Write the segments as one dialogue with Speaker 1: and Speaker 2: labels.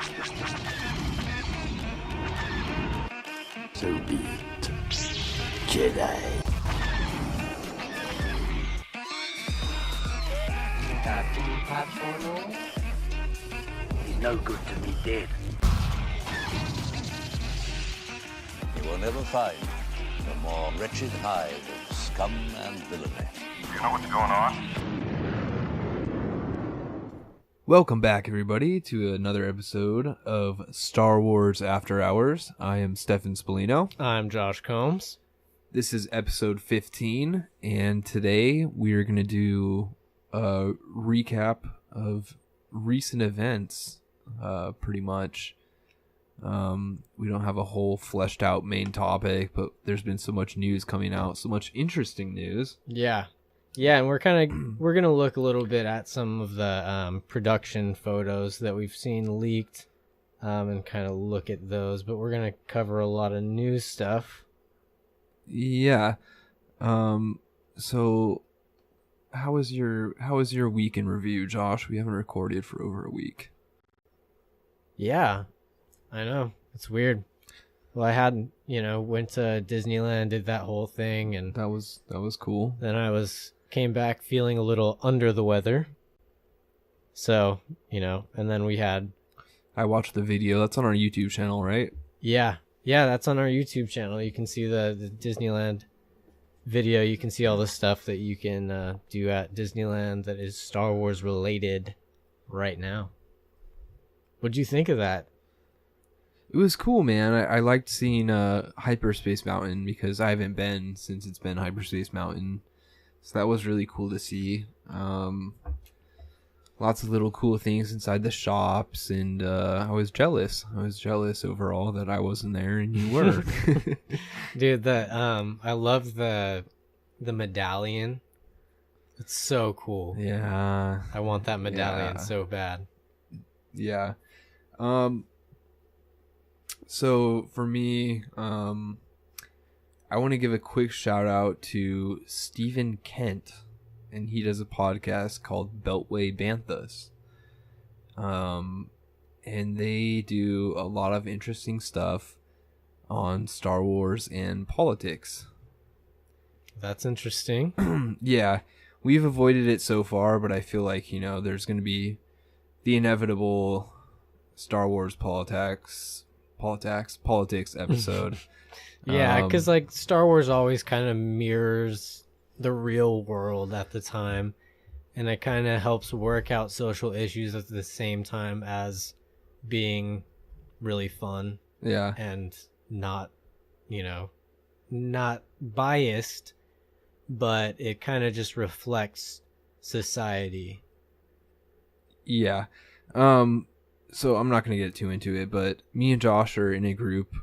Speaker 1: So be it, Jedi. He's no good to me dead.
Speaker 2: You will never find a more wretched hive of scum and villainy.
Speaker 3: You know what's going on?
Speaker 4: Welcome back, everybody, to another episode of Star Wars After Hours. I am Stefan Spallino.
Speaker 5: I'm Josh Combs.
Speaker 4: This is episode 15, and today we are going to do a recap of recent events, pretty much. We don't have a whole fleshed out main topic, but there's been so much news coming out, so much interesting news.
Speaker 5: Yeah, and we're gonna look a little bit at some of the production photos that we've seen leaked, and kind of look at those. But we're gonna cover a lot of news stuff.
Speaker 4: Yeah. So how was your week in review, Josh? We haven't recorded for over a week.
Speaker 5: Yeah, I know, it's weird. Well, I had went to Disneyland, did that whole thing, and
Speaker 4: That was cool.
Speaker 5: then came back feeling a little under the weather. So, and then we had...
Speaker 4: I watched the video. That's on our YouTube channel, right?
Speaker 5: Yeah, that's on our YouTube channel. You can see the Disneyland video. You can see all the stuff that you can do at Disneyland that is Star Wars related right now. What'd you think of that?
Speaker 4: It was cool, man. I liked seeing Hyperspace Mountain because I haven't been since it's been Hyperspace Mountain. So that was really cool to see. Lots of little cool things inside the shops, and I was jealous. I was jealous overall that I wasn't there and you were.
Speaker 5: Dude, I love the medallion. It's so cool.
Speaker 4: Yeah.
Speaker 5: I want that medallion so bad.
Speaker 4: Yeah. So for me, I want to give a quick shout out to Stephen Kent, and he does a podcast called Beltway Banthas. And they do a lot of interesting stuff on Star Wars and politics.
Speaker 5: That's interesting.
Speaker 4: Yeah, we've avoided it so far, but I feel like, there's going to be the inevitable Star Wars politics episode.
Speaker 5: Yeah, because Star Wars always kind of mirrors the real world at the time, and it kind of helps work out social issues at the same time as being really fun.
Speaker 4: Yeah.
Speaker 5: And not biased, but it kind of just reflects society.
Speaker 4: Yeah. So I'm not going to get too into it, but me and Josh are in a group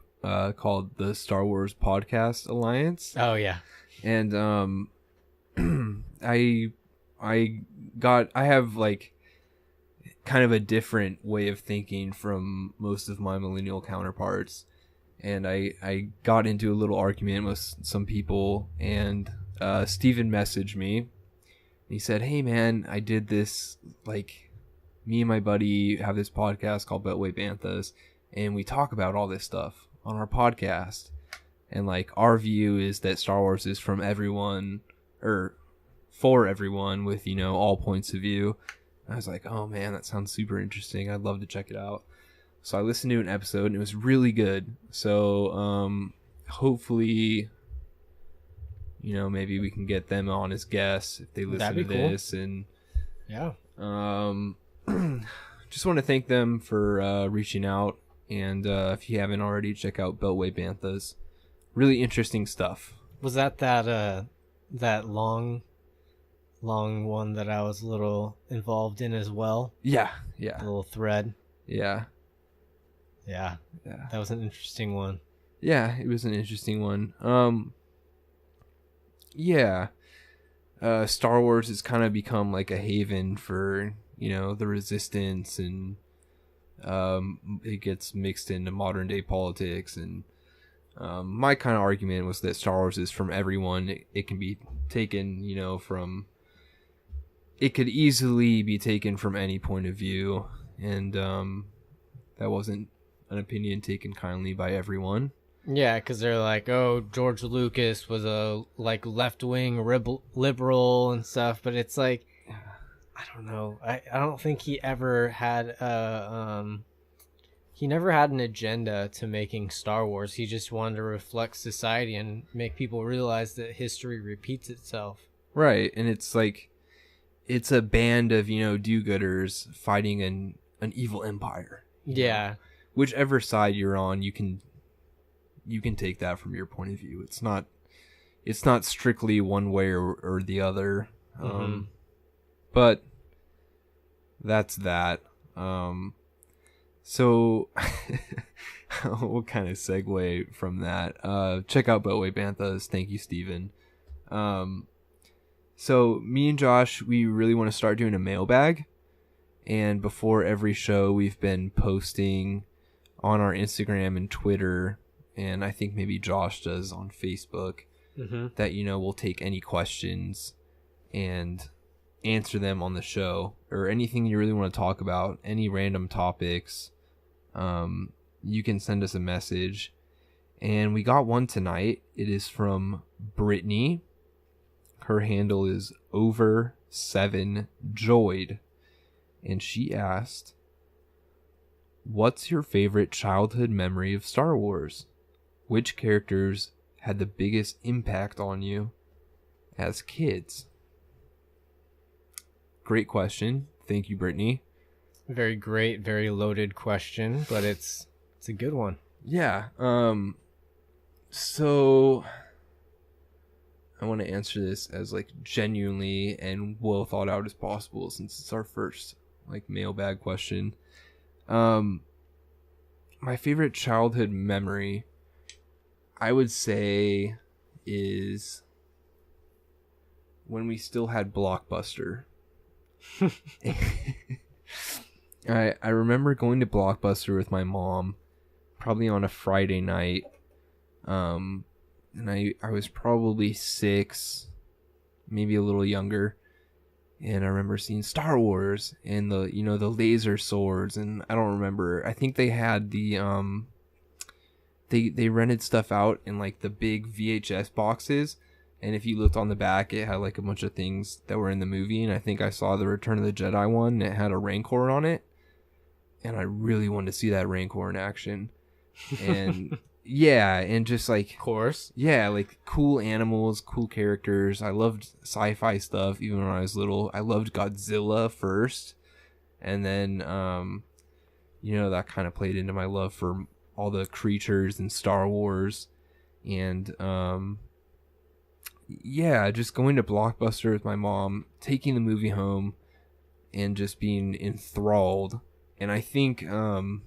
Speaker 4: called the Star Wars Podcast Alliance.
Speaker 5: Oh yeah.
Speaker 4: And I have kind of a different way of thinking from most of my millennial counterparts. And I got into a little argument with some people, and Steven messaged me. And he said, "Hey man, I did this, me and my buddy have this podcast called Beltway Banthas, and we talk about all this stuff on our podcast. And our view is that Star Wars is from everyone, or for everyone, with all points of view." And I was like, "Oh man, that sounds super interesting. I'd love to check it out." So I listened to an episode, and it was really good. So hopefully, maybe we can get them on as guests if they listen to this. And
Speaker 5: yeah.
Speaker 4: Just want to thank them for reaching out, and if you haven't already, check out Beltway Banthas. Really interesting stuff.
Speaker 5: Was that long one that I was a little involved in as well?
Speaker 4: Yeah.
Speaker 5: A little thread.
Speaker 4: Yeah.
Speaker 5: That was an interesting one.
Speaker 4: Yeah, it was an interesting one. Star Wars has kind of become a haven for the resistance, and it gets mixed into modern day politics. And my kind of argument was that Star Wars is from everyone. It can be taken it could easily be taken from any point of view, and that wasn't an opinion taken kindly by everyone.
Speaker 5: Yeah, because they're like, oh, George Lucas was a like left-wing liberal and stuff, but it's like, I don't know. I don't think he ever had he never had an agenda to making Star Wars. He just wanted to reflect society and make people realize that history repeats itself.
Speaker 4: Right, and it's like, it's a band of, do-gooders fighting an evil empire.
Speaker 5: Yeah.
Speaker 4: Whichever side you're on, you can take that from your point of view. It's not strictly one way or the other. But that's that. So we'll kind of segue from that. Check out Boatway Banthas. Thank you, Steven. So me and Josh, we really want to start doing a mailbag. And before every show, we've been posting on our Instagram and Twitter, and I think maybe Josh does on Facebook, that, we'll take any questions and answer them on the show, or anything you really want to talk about, any random topics. You can send us a message. And we got one tonight. It is from Brittany. Her handle is over7joyed. And she asked, what's your favorite childhood memory of Star Wars? Which characters had the biggest impact on you as kids? Great question. Thank you, Brittany.
Speaker 5: Very great, very loaded question, but it's a good one.
Speaker 4: Yeah. So I want to answer this as like genuinely and well thought out as possible, since it's our first like mailbag question. My favorite childhood memory, I would say, is when we still had Blockbuster. I remember going to Blockbuster with my mom, probably on a Friday night. And I was probably 6, maybe a little younger. And I remember seeing Star Wars and the laser swords, and I don't remember. I think they had the they rented stuff out in like the big VHS boxes, and if you looked on the back, it had like a bunch of things that were in the movie. And I think I saw the Return of the Jedi one, and it had a Rancor on it, and I really wanted to see that Rancor in action. And yeah, and just like,
Speaker 5: Of course.
Speaker 4: yeah, like cool animals, cool characters. I loved sci-fi stuff even when I was little. I loved Godzilla first, and then that kind of played into my love for all the creatures in Star Wars. And yeah, just going to Blockbuster with my mom, taking the movie home, and just being enthralled. And I think Return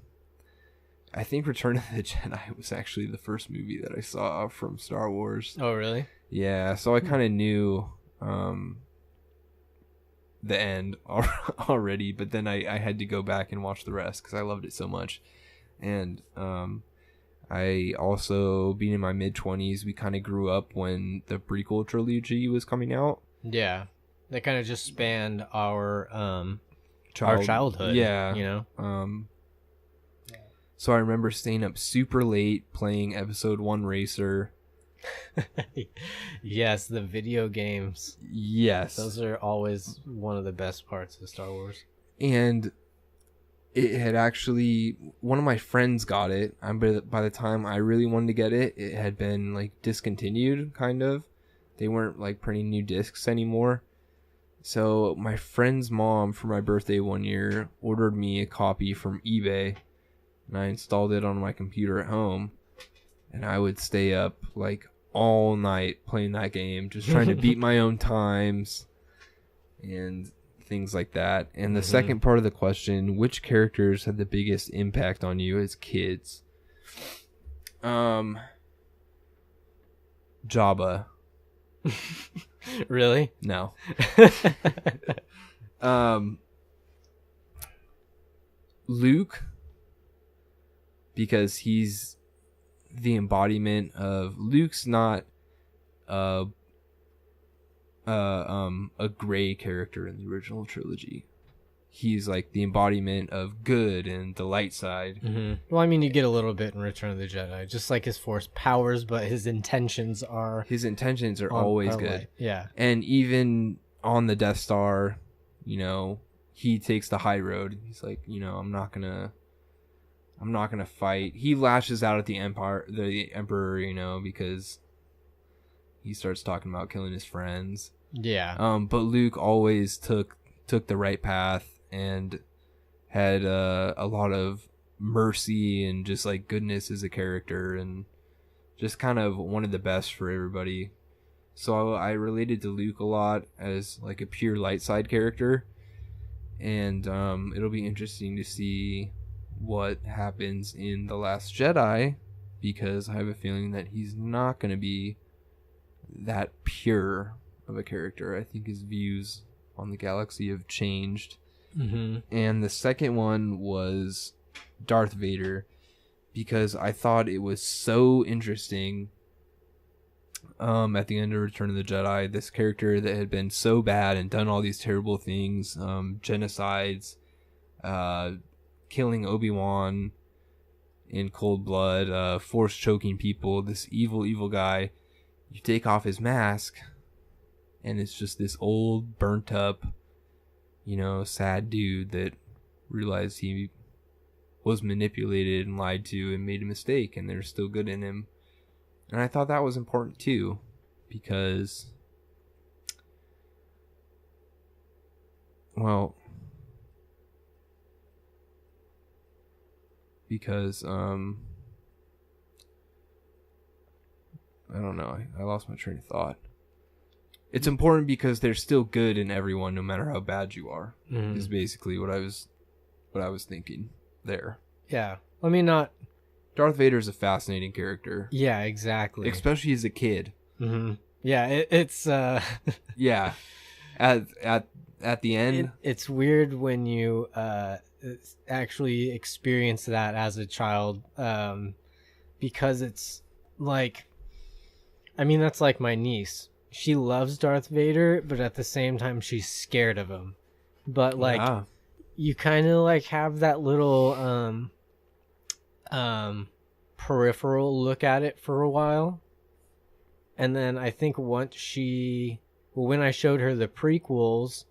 Speaker 4: of the Jedi was actually the first movie that I saw from Star Wars.
Speaker 5: Oh, really?
Speaker 4: Yeah, so I kind of knew the end already, but then I had to go back and watch the rest because I loved it so much. And I also, being in my mid-20s, we kind of grew up when the prequel trilogy was coming out.
Speaker 5: Yeah. They kind of just spanned our childhood.
Speaker 4: Yeah. So I remember staying up super late playing Episode 1 Racer.
Speaker 5: Yes, the video games.
Speaker 4: Yes.
Speaker 5: Those are always one of the best parts of Star Wars.
Speaker 4: And it had actually, one of my friends got it. By the time I really wanted to get it, it had been like discontinued, kind of. They weren't like printing new discs anymore. So my friend's mom, for my birthday one year, ordered me a copy from eBay. And I installed it on my computer at home, and I would stay up like all night playing that game, just trying to beat my own times and things like that. And the second part of the question, which characters had the biggest impact on you as kids? Jabba.
Speaker 5: Really?
Speaker 4: No. Luke. Because he's the embodiment of, Luke's not a gray character in the original trilogy. he's like the embodiment of good and the light side.
Speaker 5: Mm-hmm. Well, I mean, you get a little bit in Return of the Jedi, just like his Force powers, but his intentions are
Speaker 4: always good.
Speaker 5: Light. Yeah.
Speaker 4: And even on the Death Star, you know, he takes the high road. He's like, you know, I'm not gonna fight. He lashes out at the Emperor, you know, because he starts talking about killing his friends.
Speaker 5: Yeah.
Speaker 4: But Luke always took the right path and had a lot of mercy and just like goodness as a character, and just kind of one of the best for everybody. So I related to Luke a lot as like a pure light side character, and it'll be interesting to see what happens in The Last Jedi, because I have a feeling that he's not going to be that pure of a character. I think his views on the galaxy have changed.
Speaker 5: Mm-hmm.
Speaker 4: And the second one was Darth Vader, because I thought it was so interesting at the end of Return of the Jedi, this character that had been so bad and done all these terrible things, genocides, killing Obi-Wan in cold blood, force choking people, this evil guy. You take off his mask and it's just this old, burnt up, you know, sad dude that realized he was manipulated and lied to and made a mistake, and there's still good in him. And I thought that was important too, because, well, I don't know, I lost my train of thought. It's important because there's still good in everyone, no matter how bad you are.
Speaker 5: Mm-hmm.
Speaker 4: Is basically what I was thinking there.
Speaker 5: Yeah. I mean, not...
Speaker 4: Darth Vader is a fascinating character.
Speaker 5: Yeah, exactly.
Speaker 4: Especially as a kid.
Speaker 5: Mm-hmm. Yeah, it's...
Speaker 4: Yeah. At the end...
Speaker 5: It's weird when you actually experience that as a child, because it's like... I mean, that's like my niece. She loves Darth Vader, but at the same time, she's scared of him. But, like, you kind of, like, have that little peripheral look at it for a while. And then I think once when I showed her the prequels,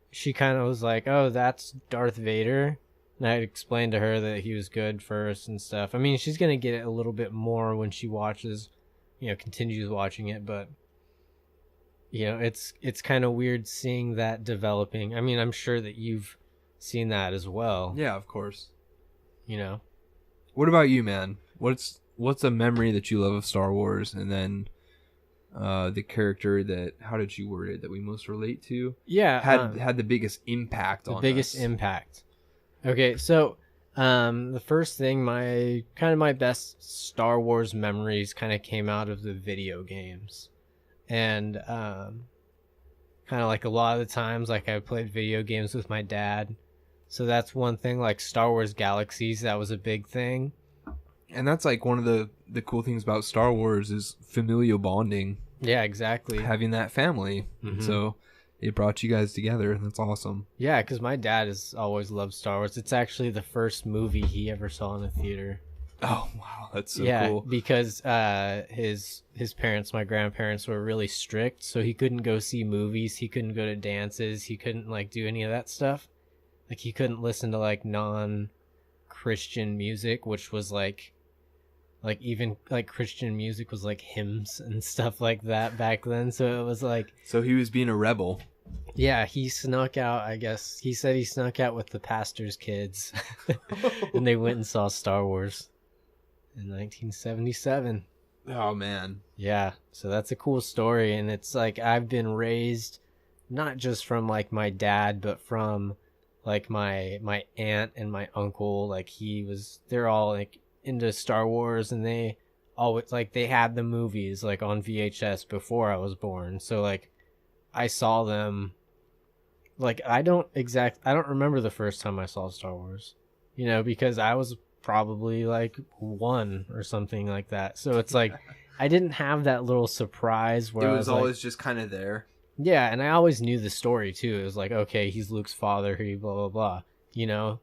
Speaker 5: she kind of was like, oh, that's Darth Vader. And I explained to her that he was good first and stuff. I mean, she's going to get it a little bit more when she watches, you know, continues watching it, but... You know, it's kind of weird seeing that developing. I mean, I'm sure that you've seen that as well.
Speaker 4: Yeah, of course.
Speaker 5: You know.
Speaker 4: What about you, man? What's a memory that you love of Star Wars, and then the character that, how did you word it, that we most relate to?
Speaker 5: Yeah,
Speaker 4: had the biggest impact on us.
Speaker 5: The biggest impact. Okay, so the first thing, my best Star Wars memories kind of came out of the video games. And kind of like a lot of the times, like I played video games with my dad, so that's one thing. Like Star Wars Galaxies, that was a big thing.
Speaker 4: And that's like one of the cool things about Star Wars is familial bonding.
Speaker 5: Yeah, exactly.
Speaker 4: Having that family.
Speaker 5: Mm-hmm.
Speaker 4: So it brought you guys together, and that's awesome.
Speaker 5: Yeah, because my dad has always loved Star Wars. It's actually the first movie he ever saw in a theater.
Speaker 4: Oh wow, that's so
Speaker 5: Yeah,
Speaker 4: cool.
Speaker 5: because his parents, my grandparents, were really strict, so he couldn't go see movies, he couldn't go to dances, he couldn't like do any of that stuff. Like he couldn't listen to like non-Christian music, which was like even like Christian music was like hymns and stuff like that back then. So it was like,
Speaker 4: so he was being a rebel.
Speaker 5: Yeah, he snuck out, I guess. He said he snuck out with the pastor's kids and they went and saw Star Wars in 1977.
Speaker 4: Oh man.
Speaker 5: Yeah, so that's a cool story, and it's like I've been raised not just from like my dad, but from like my aunt and my uncle. Like they're all like into Star Wars, and they always like they had the movies like on VHS before I was born. So like I saw them. Like I don't remember the first time I saw Star Wars, you know, because I was probably like 1 or something like that. So it's like I didn't have that little surprise where
Speaker 4: it
Speaker 5: I
Speaker 4: was
Speaker 5: like,
Speaker 4: always just kind of there.
Speaker 5: Yeah, and I always knew the story too. It was like, okay, he's Luke's father, he blah blah blah, you know?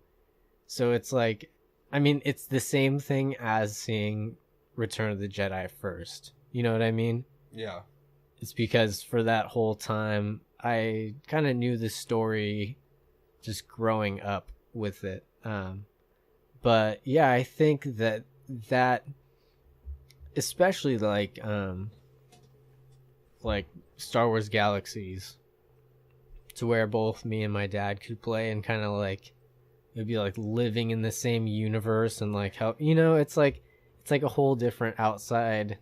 Speaker 5: So it's like, I mean, it's the same thing as seeing Return of the Jedi first. You know what I mean?
Speaker 4: Yeah.
Speaker 5: It's because for that whole time, I kind of knew the story just growing up with it. But yeah, I think that especially like Star Wars Galaxies, to where both me and my dad could play, and kind of like it'd be like living in the same universe, and like how, you know, it's like a whole different outside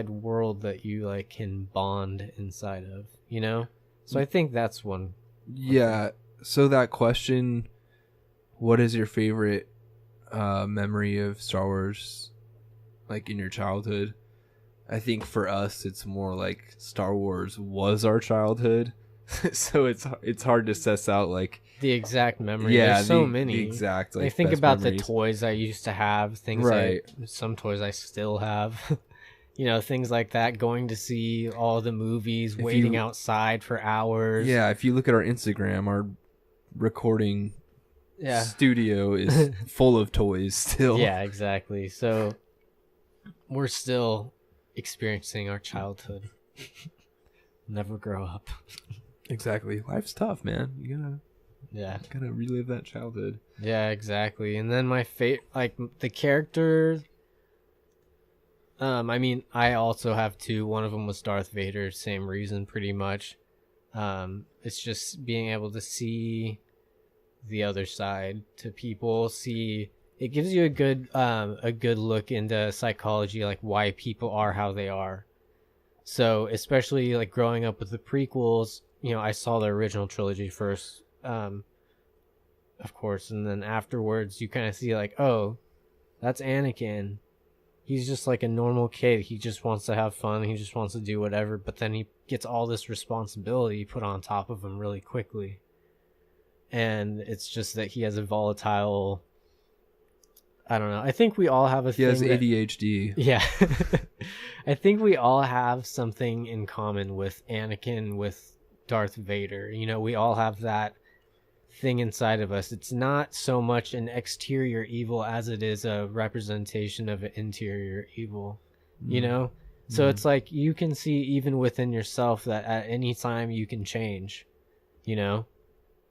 Speaker 5: world that you like can bond inside of, you know? So I think that's one.
Speaker 4: Yeah. So that question, what is your favorite memory of Star Wars, like in your childhood? I think for us, it's more like Star Wars was our childhood, so it's hard to suss out like
Speaker 5: the exact memory.
Speaker 4: Yeah,
Speaker 5: there's so many.
Speaker 4: The exact. Like,
Speaker 5: I think
Speaker 4: best
Speaker 5: about
Speaker 4: memories.
Speaker 5: the toys I used to have, things
Speaker 4: Right.
Speaker 5: some toys I still have. You know, things like that, going to see all the movies, waiting outside for hours.
Speaker 4: Yeah, if you look at our Instagram, our recording studio is full of toys still.
Speaker 5: Yeah, exactly. So we're still experiencing our childhood. Never grow up.
Speaker 4: Exactly. Life's tough, man. You gotta relive that childhood.
Speaker 5: Yeah, exactly. And then my like the character. I mean, I also have two. One of them was Darth Vader. Same reason, pretty much. It's just being able to see the other side to people. It gives you a good look into psychology, like why people are how they are. So especially like growing up with the prequels, you know, I saw the original trilogy first, of course, and then afterwards you kind of see like, oh, that's Anakin. He's just like a normal kid. He just wants to have fun. He just wants to do whatever. But then he gets all this responsibility put on top of him really quickly. And it's just that he has a volatile... I don't know. I think we all have a thing.
Speaker 4: He has ADHD.
Speaker 5: Yeah. I think we all have something in common with Anakin, with Darth Vader. You know, we all have that thing inside of us. It's not so much an exterior evil as it is a representation of an interior evil, you know? So it's like you can see even within yourself that at any time you can change, you know?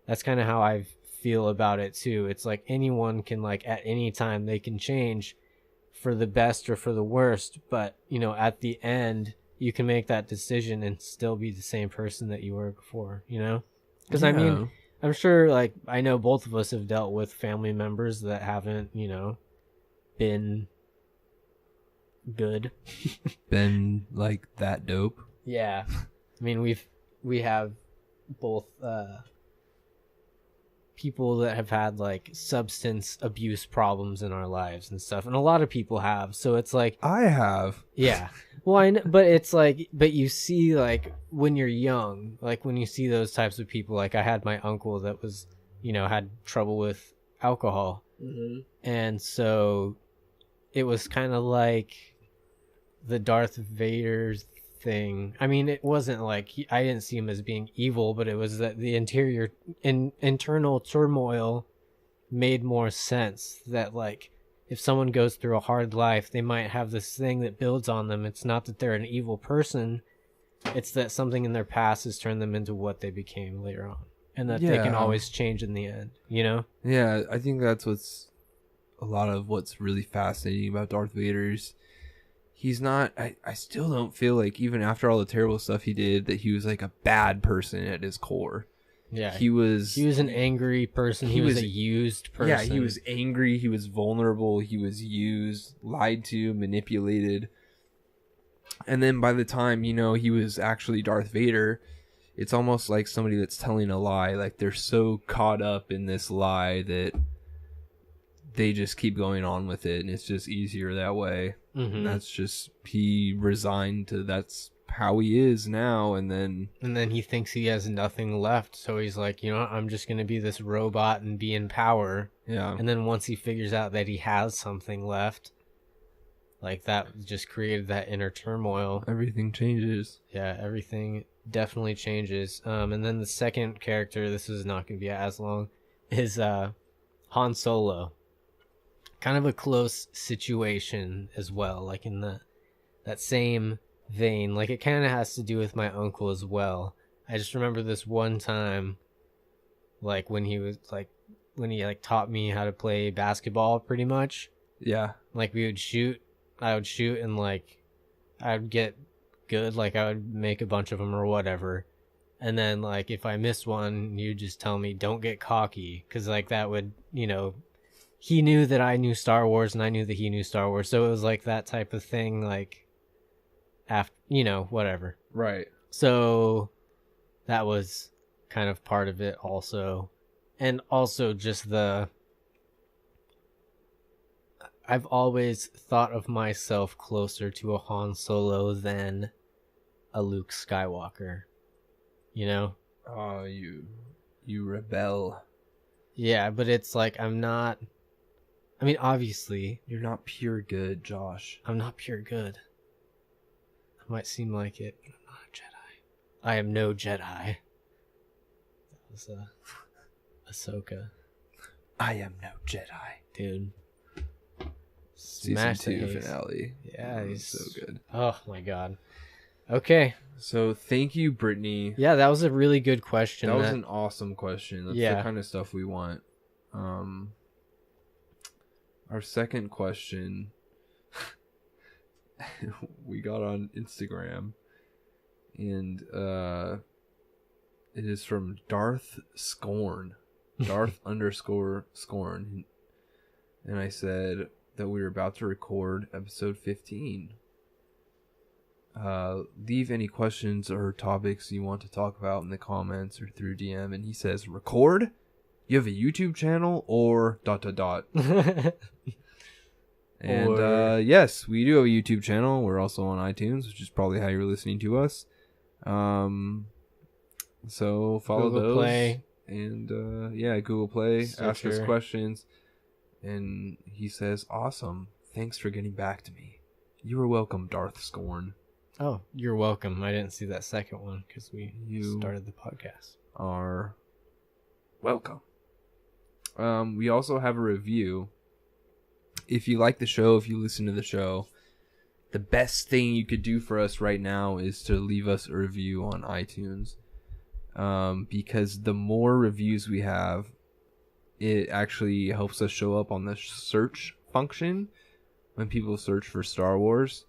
Speaker 5: That's kind of how I feel about it too. It's like anyone can, like, at any time they can change for the best or for the worst, but, you know, at the end you can make that decision and still be the same person that you were before, you know? Because I mean, I'm sure, like, I know both of us have dealt with family members that haven't, you know, been good.
Speaker 4: Been, like, that dope.
Speaker 5: Yeah. I mean, we have both people that have had, like, substance abuse problems in our lives and stuff. And a lot of people have. So it's like...
Speaker 4: I have.
Speaker 5: Yeah. Well, I know, but it's like, but you see, like, when you're young, like, when you see those types of people, like, I had my uncle that was, you know, had trouble with alcohol. Mm-hmm. And so it was kind of like the Darth Vader thing. I mean, it wasn't like, I didn't see him as being evil, but it was that the internal turmoil made more sense. That, like, if someone goes through a hard life, they might have this thing that builds on them. It's not that they're an evil person. It's that something in their past has turned them into what they became later on. And that they can always change in the end, you know?
Speaker 4: Yeah, I think that's a lot of what's really fascinating about Darth Vader's. He's not... I still don't feel like, even after all the terrible stuff he did, that he was, like, a bad person at his core.
Speaker 5: Yeah,
Speaker 4: he was
Speaker 5: an angry person. He was a used person.
Speaker 4: Yeah, he was angry. He was vulnerable. He was used, lied to, manipulated. And then by the time, you know, he was actually Darth Vader, it's almost like somebody that's telling a lie. Like, they're so caught up in this lie that they just keep going on with it, and it's just easier that way. Mm-hmm. And that's just, he resigned to, that's how he is now. And then
Speaker 5: he thinks he has nothing left, so he's like, you know, I'm just gonna be this robot and be in power.
Speaker 4: Yeah.
Speaker 5: And then once he figures out that he has something left, Like, that just created that inner turmoil.
Speaker 4: Everything changes.
Speaker 5: Yeah, everything definitely changes. And then the second character, this is not going to be as long, is Han Solo. Kind of a close situation as well, like in that same vein. Like, it kind of has to do with my uncle as well. I just remember this one time, like when he taught me how to play basketball, pretty much.
Speaker 4: Yeah.
Speaker 5: Like, I would shoot, and like I would get good, like I would make a bunch of them or whatever. And then, like, if I missed one, you'd just tell me, don't get cocky, because like that would, he knew that I knew Star Wars and I knew that he knew Star Wars, so it was like that type of thing, like, after, whatever.
Speaker 4: Right.
Speaker 5: So that was kind of part of it also. And also just I've always thought of myself closer to a Han Solo than a Luke Skywalker.
Speaker 4: Oh, you rebel.
Speaker 5: Yeah, but it's like, obviously,
Speaker 4: You're not pure good, Josh.
Speaker 5: I'm not pure good. I might seem like it, but I'm not a Jedi. I am no Jedi. That was Ahsoka.
Speaker 4: I am no Jedi.
Speaker 5: Dude.
Speaker 4: Season
Speaker 5: Smash the
Speaker 4: 2
Speaker 5: ace.
Speaker 4: finale.
Speaker 5: Yeah,
Speaker 4: It was
Speaker 5: he's
Speaker 4: so good.
Speaker 5: Oh my god. Okay.
Speaker 4: So thank you, Brittany.
Speaker 5: Yeah, that was a really good question.
Speaker 4: That was an awesome question. That's the kind of stuff we want. Our second question we got on Instagram, and it is from Darth Scorn. Darth _ Scorn. And I said that we were about to record episode 15. Leave any questions or topics you want to talk about in the comments or through DM. And he says, record? You have a YouTube channel or ... And yes, we do have a YouTube channel. We're also on iTunes, which is probably how you're listening to us. So follow
Speaker 5: Google
Speaker 4: those.
Speaker 5: Play.
Speaker 4: And Google Play. Ask us
Speaker 5: Stitcher.
Speaker 4: questions. And he says, awesome. Thanks for getting back to me. You are welcome, Darth Scorn.
Speaker 5: Oh, you're welcome. I didn't see that second one because
Speaker 4: You
Speaker 5: started the podcast.
Speaker 4: Are welcome. We also have a review. If you like the show, if you listen to the show, the best thing you could do for us right now is to leave us a review on iTunes. Because the more reviews we have, it actually helps us show up on the search function when people search for Star Wars.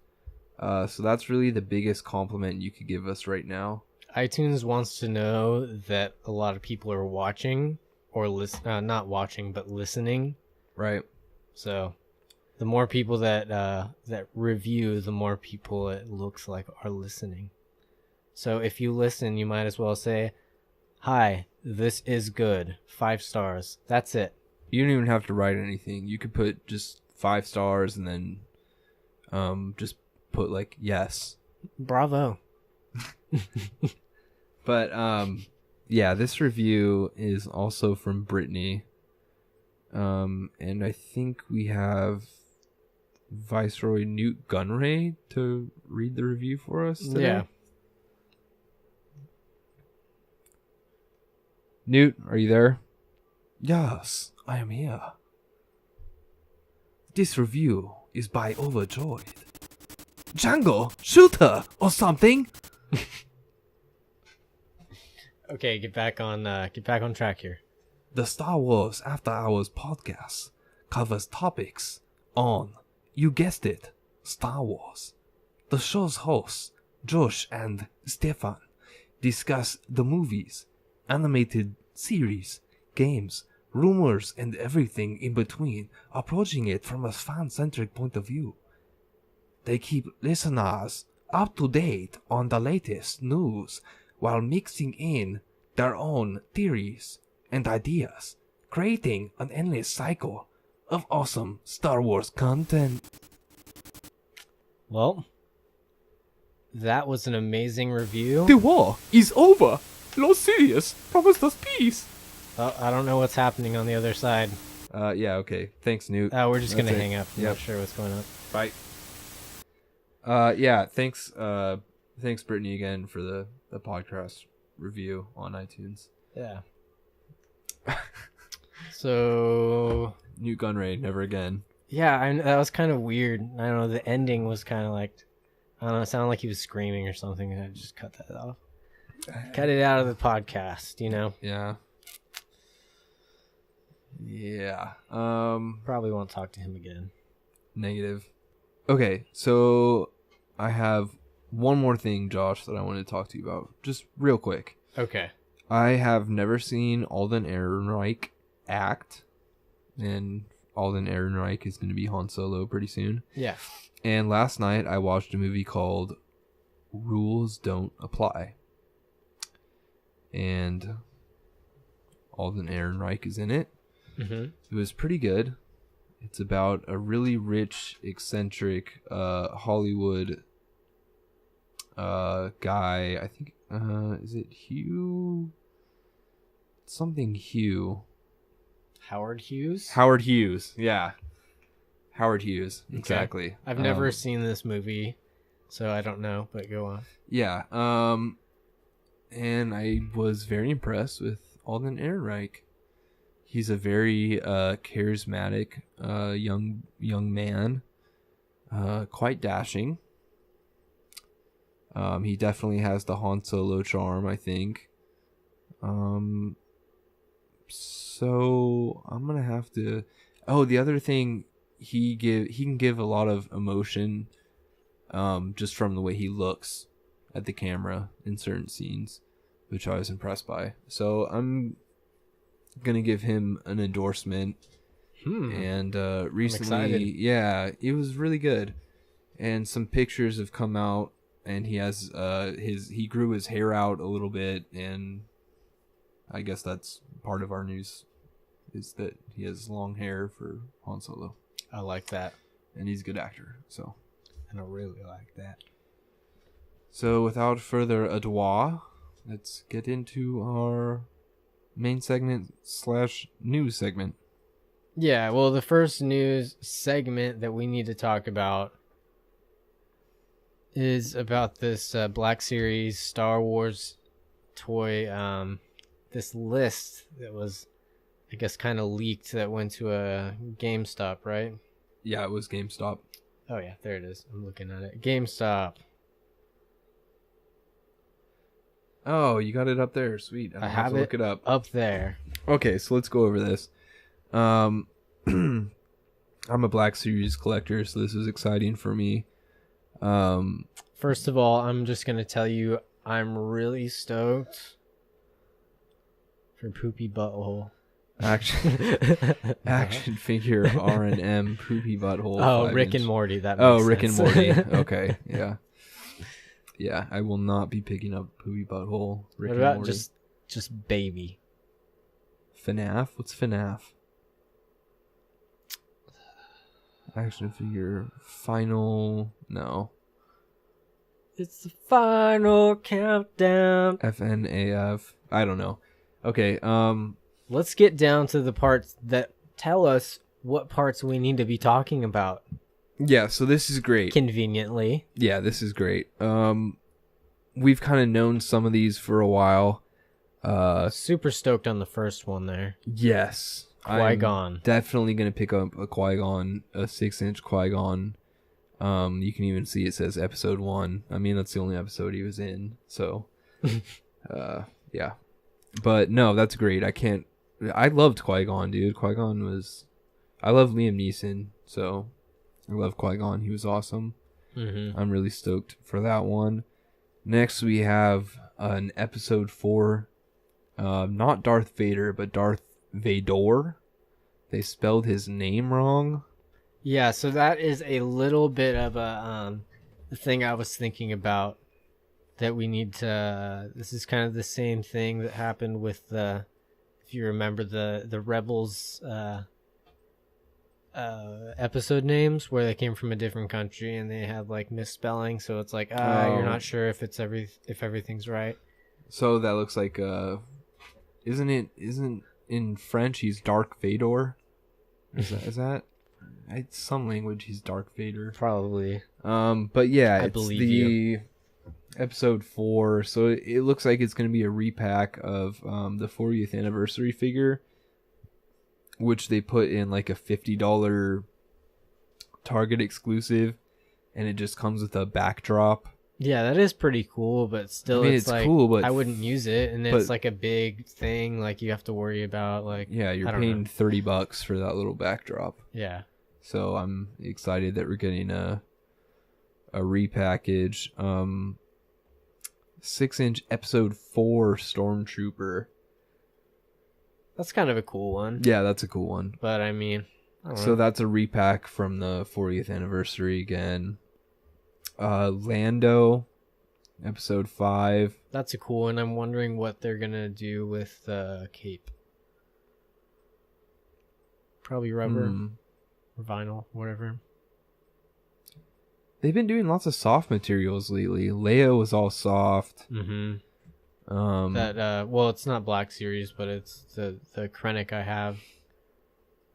Speaker 4: So that's really the biggest compliment you could give us right now.
Speaker 5: iTunes wants to know that a lot of people are watching or not watching, but listening.
Speaker 4: Right.
Speaker 5: So the more people that review, the more people it looks like are listening. So if you listen, you might as well say, hi, this is good. 5 stars. That's it.
Speaker 4: You don't even have to write anything. You could put just 5 stars and then just put like yes.
Speaker 5: Bravo.
Speaker 4: But yeah, this review is also from Brittany. And I think we have Viceroy Gunray to read the review for us today.
Speaker 5: Yeah.
Speaker 4: Newt, are you there? Yes, I am here. This review is by Overjoyed. Django, shoot her or something.
Speaker 5: Okay, get back on track here.
Speaker 4: The Star Wars After Hours podcast covers topics on, you guessed it, Star Wars. The show's hosts, Josh and Stefan, discuss the movies, animated series, games, rumors, and everything in between, approaching it from a fan-centric point of view. They keep listeners up to date on the latest news while mixing in their own theories and ideas, creating an endless cycle of awesome Star Wars content.
Speaker 5: Well, that was an amazing review.
Speaker 4: The war is over. Lord Sidious promised us peace.
Speaker 5: Oh, I don't know what's happening on the other side.
Speaker 4: Yeah, okay. Thanks, Newt.
Speaker 5: We're just going to
Speaker 4: That's it.
Speaker 5: hang up. I'm
Speaker 4: Yep.
Speaker 5: not sure what's going on.
Speaker 4: Bye. Yeah, thanks Brittany again for the podcast review on iTunes.
Speaker 5: Yeah. So
Speaker 4: Newt Gunray, never again.
Speaker 5: yeah, that was kind of weird. I don't know. The ending was kind of like, I don't know. It sounded like he was screaming or something, and I just cut that off. Cut it out of the podcast, you know.
Speaker 4: Yeah. Yeah.
Speaker 5: Probably won't talk to him again.
Speaker 4: Negative. Okay, so I have one more thing, Josh, that I wanted to talk to you about, just real quick.
Speaker 5: Okay.
Speaker 4: I have never seen Alden Ehrenreich act, and Alden Ehrenreich is going to be Han Solo pretty soon.
Speaker 5: Yeah.
Speaker 4: And last night I watched a movie called Rules Don't Apply, and Alden Ehrenreich is in it.
Speaker 5: Mm-hmm.
Speaker 4: It was pretty good. It's about a really rich, eccentric Hollywood guy. I think is it Hugh? Something Hugh.
Speaker 5: Howard Hughes?
Speaker 4: Howard Hughes. Yeah. Howard Hughes.
Speaker 5: Okay.
Speaker 4: Exactly.
Speaker 5: I've never seen this movie, so I don't know, but go on.
Speaker 4: Yeah. And I was very impressed with Alden Ehrenreich. He's a very charismatic young man, quite dashing. He definitely has the Han Solo charm, I think. So I'm gonna have to. Oh, the other thing, he can give a lot of emotion, just from the way he looks at the camera in certain scenes, which I was impressed by. So I'm gonna give him an endorsement. And recently, yeah, it was really good. And some pictures have come out, and he has he grew his hair out a little bit, and I guess that's part of our news, is that he has long hair for Han Solo.
Speaker 5: I like that.
Speaker 4: And he's a good actor, so.
Speaker 5: And I really like that.
Speaker 4: So without further ado, let's get into our main segment / news segment.
Speaker 5: Yeah, well, the first news segment that we need to talk about is about this Black Series Star Wars toy, this list that was, I guess, kind of leaked, that went to a GameStop, right?
Speaker 4: Yeah, it was GameStop.
Speaker 5: Oh, yeah, there it is. I'm looking at it. GameStop.
Speaker 4: Oh, you got it up there. Sweet.
Speaker 5: I have
Speaker 4: to look it up
Speaker 5: there.
Speaker 4: Okay, so let's go over this. I'm a Black Series collector, so this is exciting for me.
Speaker 5: First of all, I'm just going to tell you, I'm really stoked for Poopy Butthole.
Speaker 4: Action figure R&M Poopy Butthole.
Speaker 5: Oh, Rick and Morty. That makes
Speaker 4: Rick
Speaker 5: sense.
Speaker 4: and Morty. Okay, yeah. Yeah, I will not be picking up Poopy Butthole. Rick
Speaker 5: What about
Speaker 4: and Morty.
Speaker 5: just Baby?
Speaker 4: FNAF? What's FNAF? Action figure. Final. No.
Speaker 5: It's the final countdown.
Speaker 4: FNAF. I don't know. Okay,
Speaker 5: Let's get down to the parts that tell us what parts we need to be talking about.
Speaker 4: yeah, so this is great.
Speaker 5: Conveniently.
Speaker 4: Yeah, this is great. We've kind of known some of these for a while.
Speaker 5: Super stoked on the first one there.
Speaker 4: Yes.
Speaker 5: Qui-Gon.
Speaker 4: I'm definitely going to pick up a Qui-Gon, a 6-inch Qui-Gon. You can even see it says episode 1. I mean, that's the only episode he was in. So, yeah. But no, that's great. I loved Qui-Gon, dude. Qui-Gon was... I love Liam Neeson, so I love Qui-Gon. He was awesome.
Speaker 5: Mm-hmm.
Speaker 4: I'm really stoked for that one. Next, we have an episode 4. Not Darth Vader, but Darth Vader. They spelled his name wrong.
Speaker 5: Yeah, so that is a little bit of a thing I was thinking about, that we need to... This is kind of the same thing that happened with the... If you remember the Rebels episode names, where they came from a different country and they had like misspelling, so it's like you're not sure if it's if everything's right.
Speaker 4: So that looks like isn't in French he's Dark Vader? Is that it's some language he's Dark Vader.
Speaker 5: Probably.
Speaker 4: But yeah,
Speaker 5: I
Speaker 4: it's
Speaker 5: believe
Speaker 4: the
Speaker 5: you.
Speaker 4: episode 4. So it looks like it's going to be a repack of the 40th anniversary figure, which they put in like a $50 Target exclusive, and it just comes with a backdrop.
Speaker 5: Yeah, that is pretty cool, but still,
Speaker 4: I mean,
Speaker 5: it's
Speaker 4: it's
Speaker 5: like,
Speaker 4: cool, but
Speaker 5: I wouldn't use it, and
Speaker 4: but-
Speaker 5: it's like a big thing, like you have to worry about, like,
Speaker 4: Yeah,
Speaker 5: I
Speaker 4: you're
Speaker 5: don't
Speaker 4: paying
Speaker 5: know.
Speaker 4: $30 for that little backdrop.
Speaker 5: Yeah.
Speaker 4: So I'm excited that we're getting a repackage. 6-inch episode 4 Stormtrooper.
Speaker 5: That's kind of a cool one,
Speaker 4: Yeah, that's a cool one.
Speaker 5: but I mean, I don't
Speaker 4: So
Speaker 5: know.
Speaker 4: that's a repack from the 40th anniversary again. Lando, episode 5.
Speaker 5: That's a cool one. I'm wondering what they're gonna do with the cape. Probably rubber or vinyl, whatever.
Speaker 4: They've been doing lots of soft materials lately. Leia was all soft.
Speaker 5: Mm-hmm.
Speaker 4: Um,
Speaker 5: Well, it's not Black Series, but it's the Krennic I have.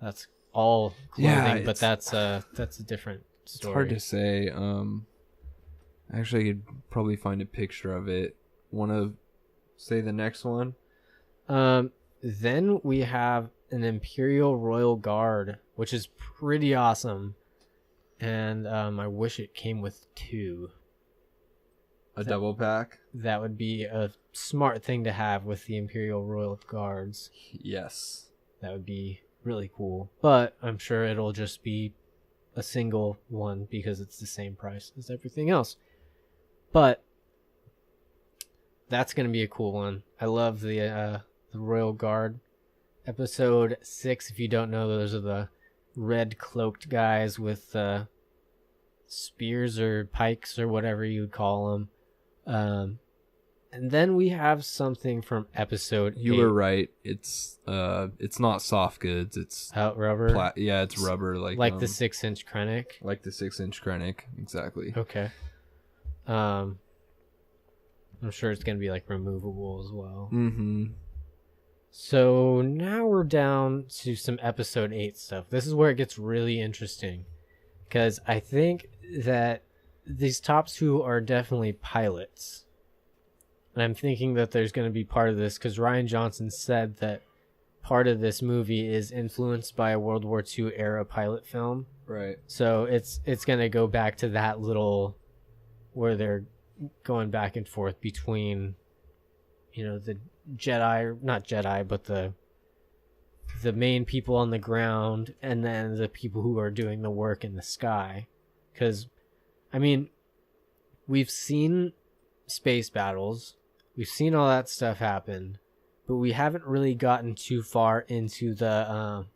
Speaker 5: That's all clothing, but that's a different
Speaker 4: it's
Speaker 5: story.
Speaker 4: hard to say. Actually, I could probably find a picture of it. Want to say the next one?
Speaker 5: Then we have an Imperial Royal Guard, which is pretty awesome. And I wish it came with 2.
Speaker 4: A double pack?
Speaker 5: That would be a smart thing to have with the Imperial Royal Guards.
Speaker 4: Yes.
Speaker 5: That would be really cool. But I'm sure it'll just be a single one because it's the same price as everything else. But that's going to be a cool one. I love the Royal Guard. Episode 6, if you don't know, those are the red cloaked guys with spears or pikes or whatever you would call them. And then we have something from episode 8.
Speaker 4: You were right. It's not soft goods. It's
Speaker 5: rubber.
Speaker 4: it's rubber,
Speaker 5: like the 6-inch Krennic.
Speaker 4: like the 6-inch Krennic, exactly.
Speaker 5: Okay. I'm sure it's gonna be like removable as well.
Speaker 4: Mm-hmm.
Speaker 5: So now we're down to some episode 8 stuff. This is where it gets really interesting, because I think that these top 2 are definitely pilots. And I'm thinking that there's going to be part of this because Rian Johnson said that part of this movie is influenced by a World War II era pilot film.
Speaker 4: Right.
Speaker 5: So it's going to go back to that little where they're going back and forth between, you know, the Jedi, not Jedi, but the main people on the ground and then the people who are doing the work in the sky. Because, I mean, we've seen space battles. We've seen all that stuff happen, but we haven't really gotten too far into the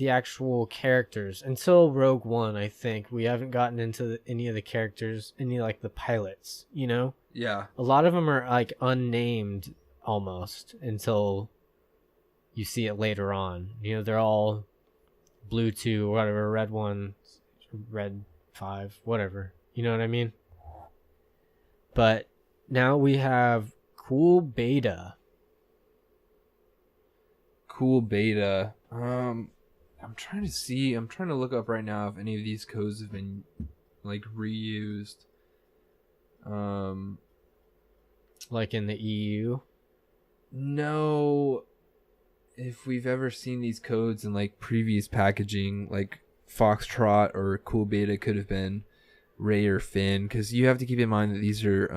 Speaker 5: actual characters until Rogue One. I think we haven't gotten into any of the characters, any like the pilots. You know,
Speaker 4: Yeah.
Speaker 5: a lot of them are like unnamed almost until you see it later on. You know, they're all blue 2 or whatever, red 1, red 5, whatever. You know what I mean? But now we have Cool Beta.
Speaker 4: Cool Beta. I'm trying to look up right now if any of these codes have been like reused.
Speaker 5: Like in the EU.
Speaker 4: No, if we've ever seen these codes in like previous packaging, like Foxtrot or Cool Beta could have been Ray or Finn, because you have to keep in mind that these are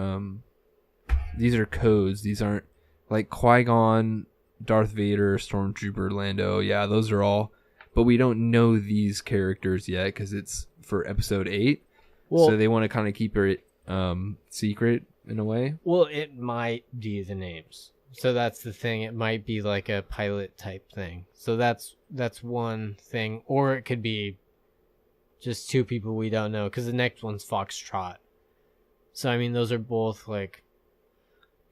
Speaker 4: codes. These aren't like Qui-Gon, Darth Vader, Stormtrooper, Lando. Yeah, those are all, but we don't know these characters yet because it's for episode 8.
Speaker 5: Well,
Speaker 4: So they want to kind of keep it secret in a way.
Speaker 5: well, it might be the names. So that's the thing. It might be like a pilot type thing. So that's one thing, or it could be just 2 people we don't know, because the next one's Foxtrot. So I mean, those are both like.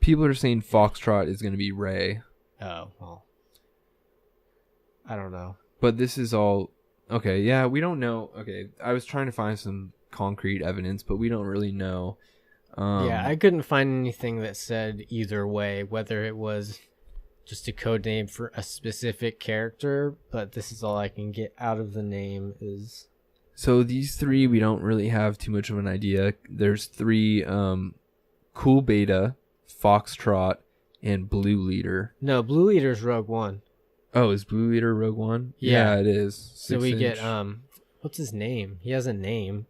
Speaker 4: People are saying Foxtrot is going to be Ray.
Speaker 5: Oh well. I don't know.
Speaker 4: But this is all okay. Yeah, we don't know. Okay, I was trying to find some concrete evidence, but we don't really know.
Speaker 5: Yeah, I couldn't find anything that said either way, whether it was just a code name for a specific character. But this is all I can get out of the name is.
Speaker 4: So these three, we don't really have too much of an idea. There's three, Cool Beta, Foxtrot, and Blue Leader.
Speaker 5: No, Blue Leader's Rogue One.
Speaker 4: Oh, is Blue Leader Rogue One?
Speaker 5: Yeah,
Speaker 4: it is.
Speaker 5: So we get what's his name? He has a name.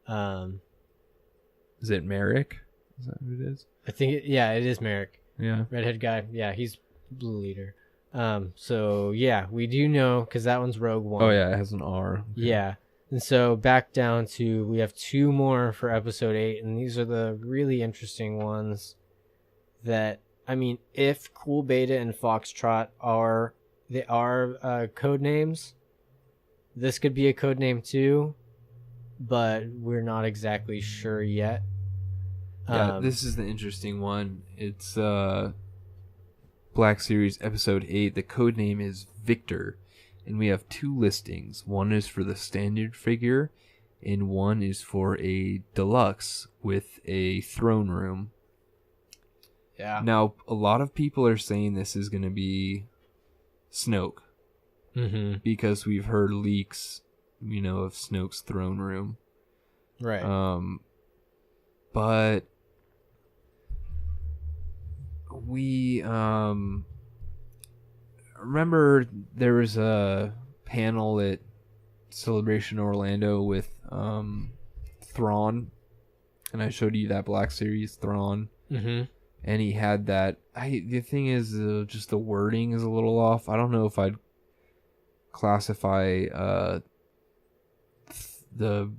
Speaker 4: Is it Merrick? Is that who it is?
Speaker 5: I think it is Merrick.
Speaker 4: Yeah.
Speaker 5: Redhead guy. Yeah, he's Blue Leader. So yeah, we do know because that one's Rogue One.
Speaker 4: Oh yeah, it has an R. Okay.
Speaker 5: Yeah. And so back down to, we have 2 more for episode 8, and these are the really interesting ones that, I mean, if Cool Beta and Foxtrot are code names, this could be a code name too, but we're not exactly sure yet.
Speaker 4: Yeah, this is the interesting one. It's Black Series episode 8. The code name is Victor. And we have 2 listings. One is for the standard figure, and one is for a deluxe with a throne room.
Speaker 5: Yeah.
Speaker 4: Now, a lot of people are saying this is going to be Snoke.
Speaker 5: Mm-hmm.
Speaker 4: Because we've heard leaks, of Snoke's throne room.
Speaker 5: Right.
Speaker 4: But we, remember there was a panel at Celebration Orlando with Thrawn, and I showed you that Black Series Thrawn, and he had that. The thing is, just the wording is a little off. I don't know if I'd classify the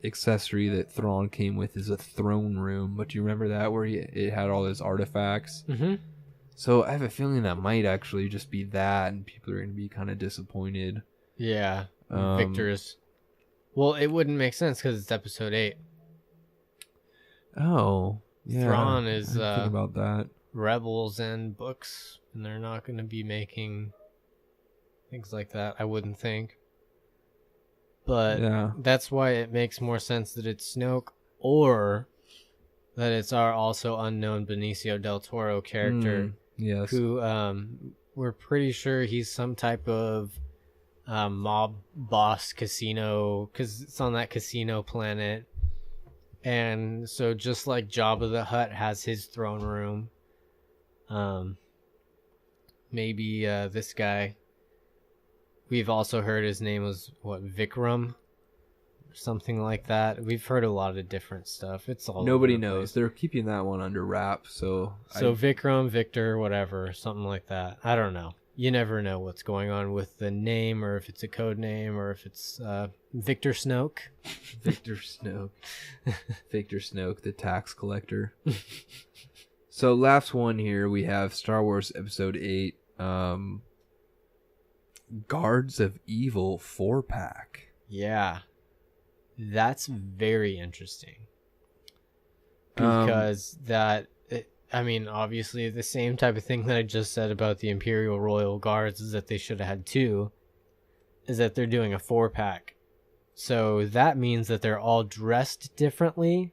Speaker 4: accessory that Thrawn came with as a throne room, but do you remember that where it had all those artifacts? Mm-hmm. So I have a feeling that might actually just be that, and people are going to be kind of disappointed.
Speaker 5: Yeah. Victor's. Well, it wouldn't make sense because it's episode 8.
Speaker 4: Oh, yeah.
Speaker 5: Thrawn is
Speaker 4: think about that.
Speaker 5: Rebels and books, and they're not going to be making things like that, I wouldn't think. But that's why it makes more sense that it's Snoke, or that it's our also unknown Benicio del Toro character.
Speaker 4: Yes.
Speaker 5: Who we're pretty sure he's some type of mob boss casino, because it's on that casino planet. And so just like Jabba the Hutt has his throne room, maybe this guy, we've also heard his name was Vikram, something like that. We've heard a lot of different stuff. It's all
Speaker 4: nobody knows. They're keeping that one under wrap. So
Speaker 5: Vikram, Victor, whatever, something like that. I don't know. You never know what's going on with the name, or if it's a code name, or if it's Victor Snoke.
Speaker 4: Victor Snoke. Victor Snoke, the tax collector. So last one here, we have Star Wars Episode 8, Guards of Evil 4-pack.
Speaker 5: Yeah. That's very interesting. Because obviously the same type of thing that I just said about the Imperial Royal Guards is that they should have had 2, is that they're doing a 4-pack. So that means that they're all dressed differently.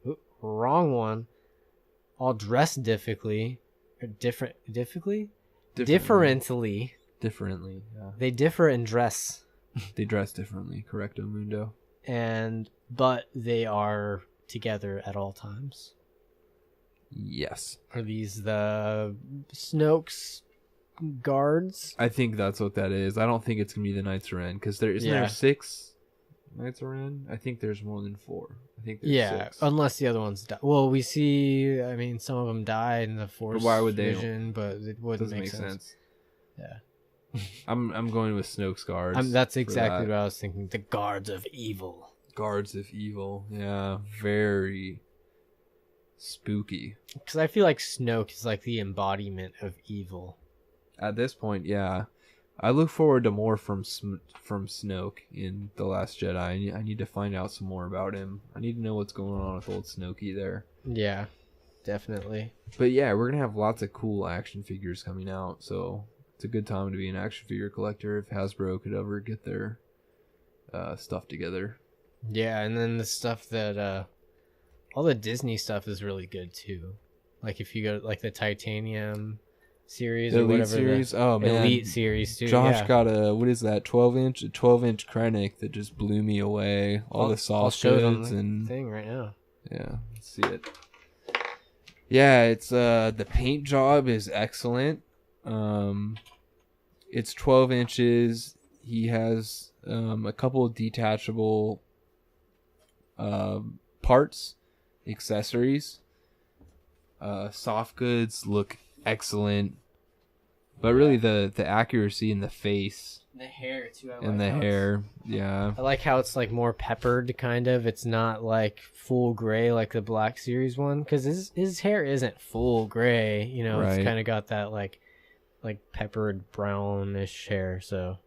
Speaker 5: Ooh, wrong one. All dressed differently. Differently,
Speaker 4: yeah.
Speaker 5: They differ in dress.
Speaker 4: They dress differently, correcto mundo.
Speaker 5: But they are together at all times.
Speaker 4: Yes.
Speaker 5: Are these the Snoke's guards?
Speaker 4: I think that's what that is. I don't think it's gonna be the Knights of Ren, because there 6 Knights of Ren. I think there's more than 4. I think there's 6.
Speaker 5: Unless the other ones die. Well, we see. some of them die in the Force.
Speaker 4: But why would they?
Speaker 5: Vision, but it wouldn't make sense. Yeah.
Speaker 4: I'm going with Snoke's guards.
Speaker 5: That's exactly what I was thinking. The Guards of Evil.
Speaker 4: Guards of Evil. Yeah, very spooky.
Speaker 5: Because I feel like Snoke is like the embodiment of evil.
Speaker 4: At this point, yeah. I look forward to more from Snoke in The Last Jedi. I need to find out some more about him. I need to know what's going on with old Snokey there.
Speaker 5: Yeah, definitely.
Speaker 4: But yeah, we're going to have lots of cool action figures coming out, so it's a good time to be an action figure collector if Hasbro could ever get their stuff together.
Speaker 5: Yeah, and then the stuff that all the Disney stuff is really good too. Like if you go like the titanium series
Speaker 4: The
Speaker 5: or
Speaker 4: Elite
Speaker 5: whatever.
Speaker 4: series? Oh, man.
Speaker 5: Elite series too.
Speaker 4: Josh
Speaker 5: yeah.
Speaker 4: got a, what is that, 12-inch? A 12-inch Krennic that just blew me away. All the
Speaker 5: I'll
Speaker 4: soft
Speaker 5: show it on
Speaker 4: goods
Speaker 5: the
Speaker 4: and...
Speaker 5: thing right now.
Speaker 4: Yeah, let's see it. Yeah, it's the paint job is excellent. It's 12 inches. He has a couple of detachable parts, accessories. Soft goods look excellent, but really the accuracy in the face
Speaker 5: The hair too.
Speaker 4: and the hair, yeah.
Speaker 5: I like how it's like more peppered, kind of. It's not like full gray like the Black Series one, because his hair isn't full gray. You know,
Speaker 4: Right.
Speaker 5: It's kind of got that like peppered brownish hair. So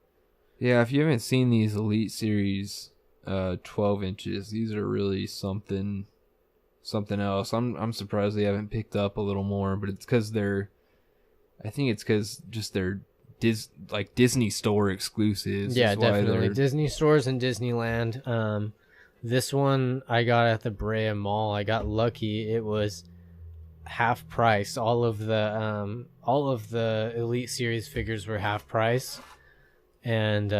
Speaker 4: Yeah, if you haven't seen these Elite Series 12 inches, these are really something else. I'm surprised they haven't picked up a little more, but it's because they're Disney store exclusives.
Speaker 5: yeah,
Speaker 4: is why
Speaker 5: definitely
Speaker 4: they're-
Speaker 5: Disney stores and Disneyland. This one I got at the Brea Mall. I got lucky. It was half price. All of the Elite Series figures were half price, and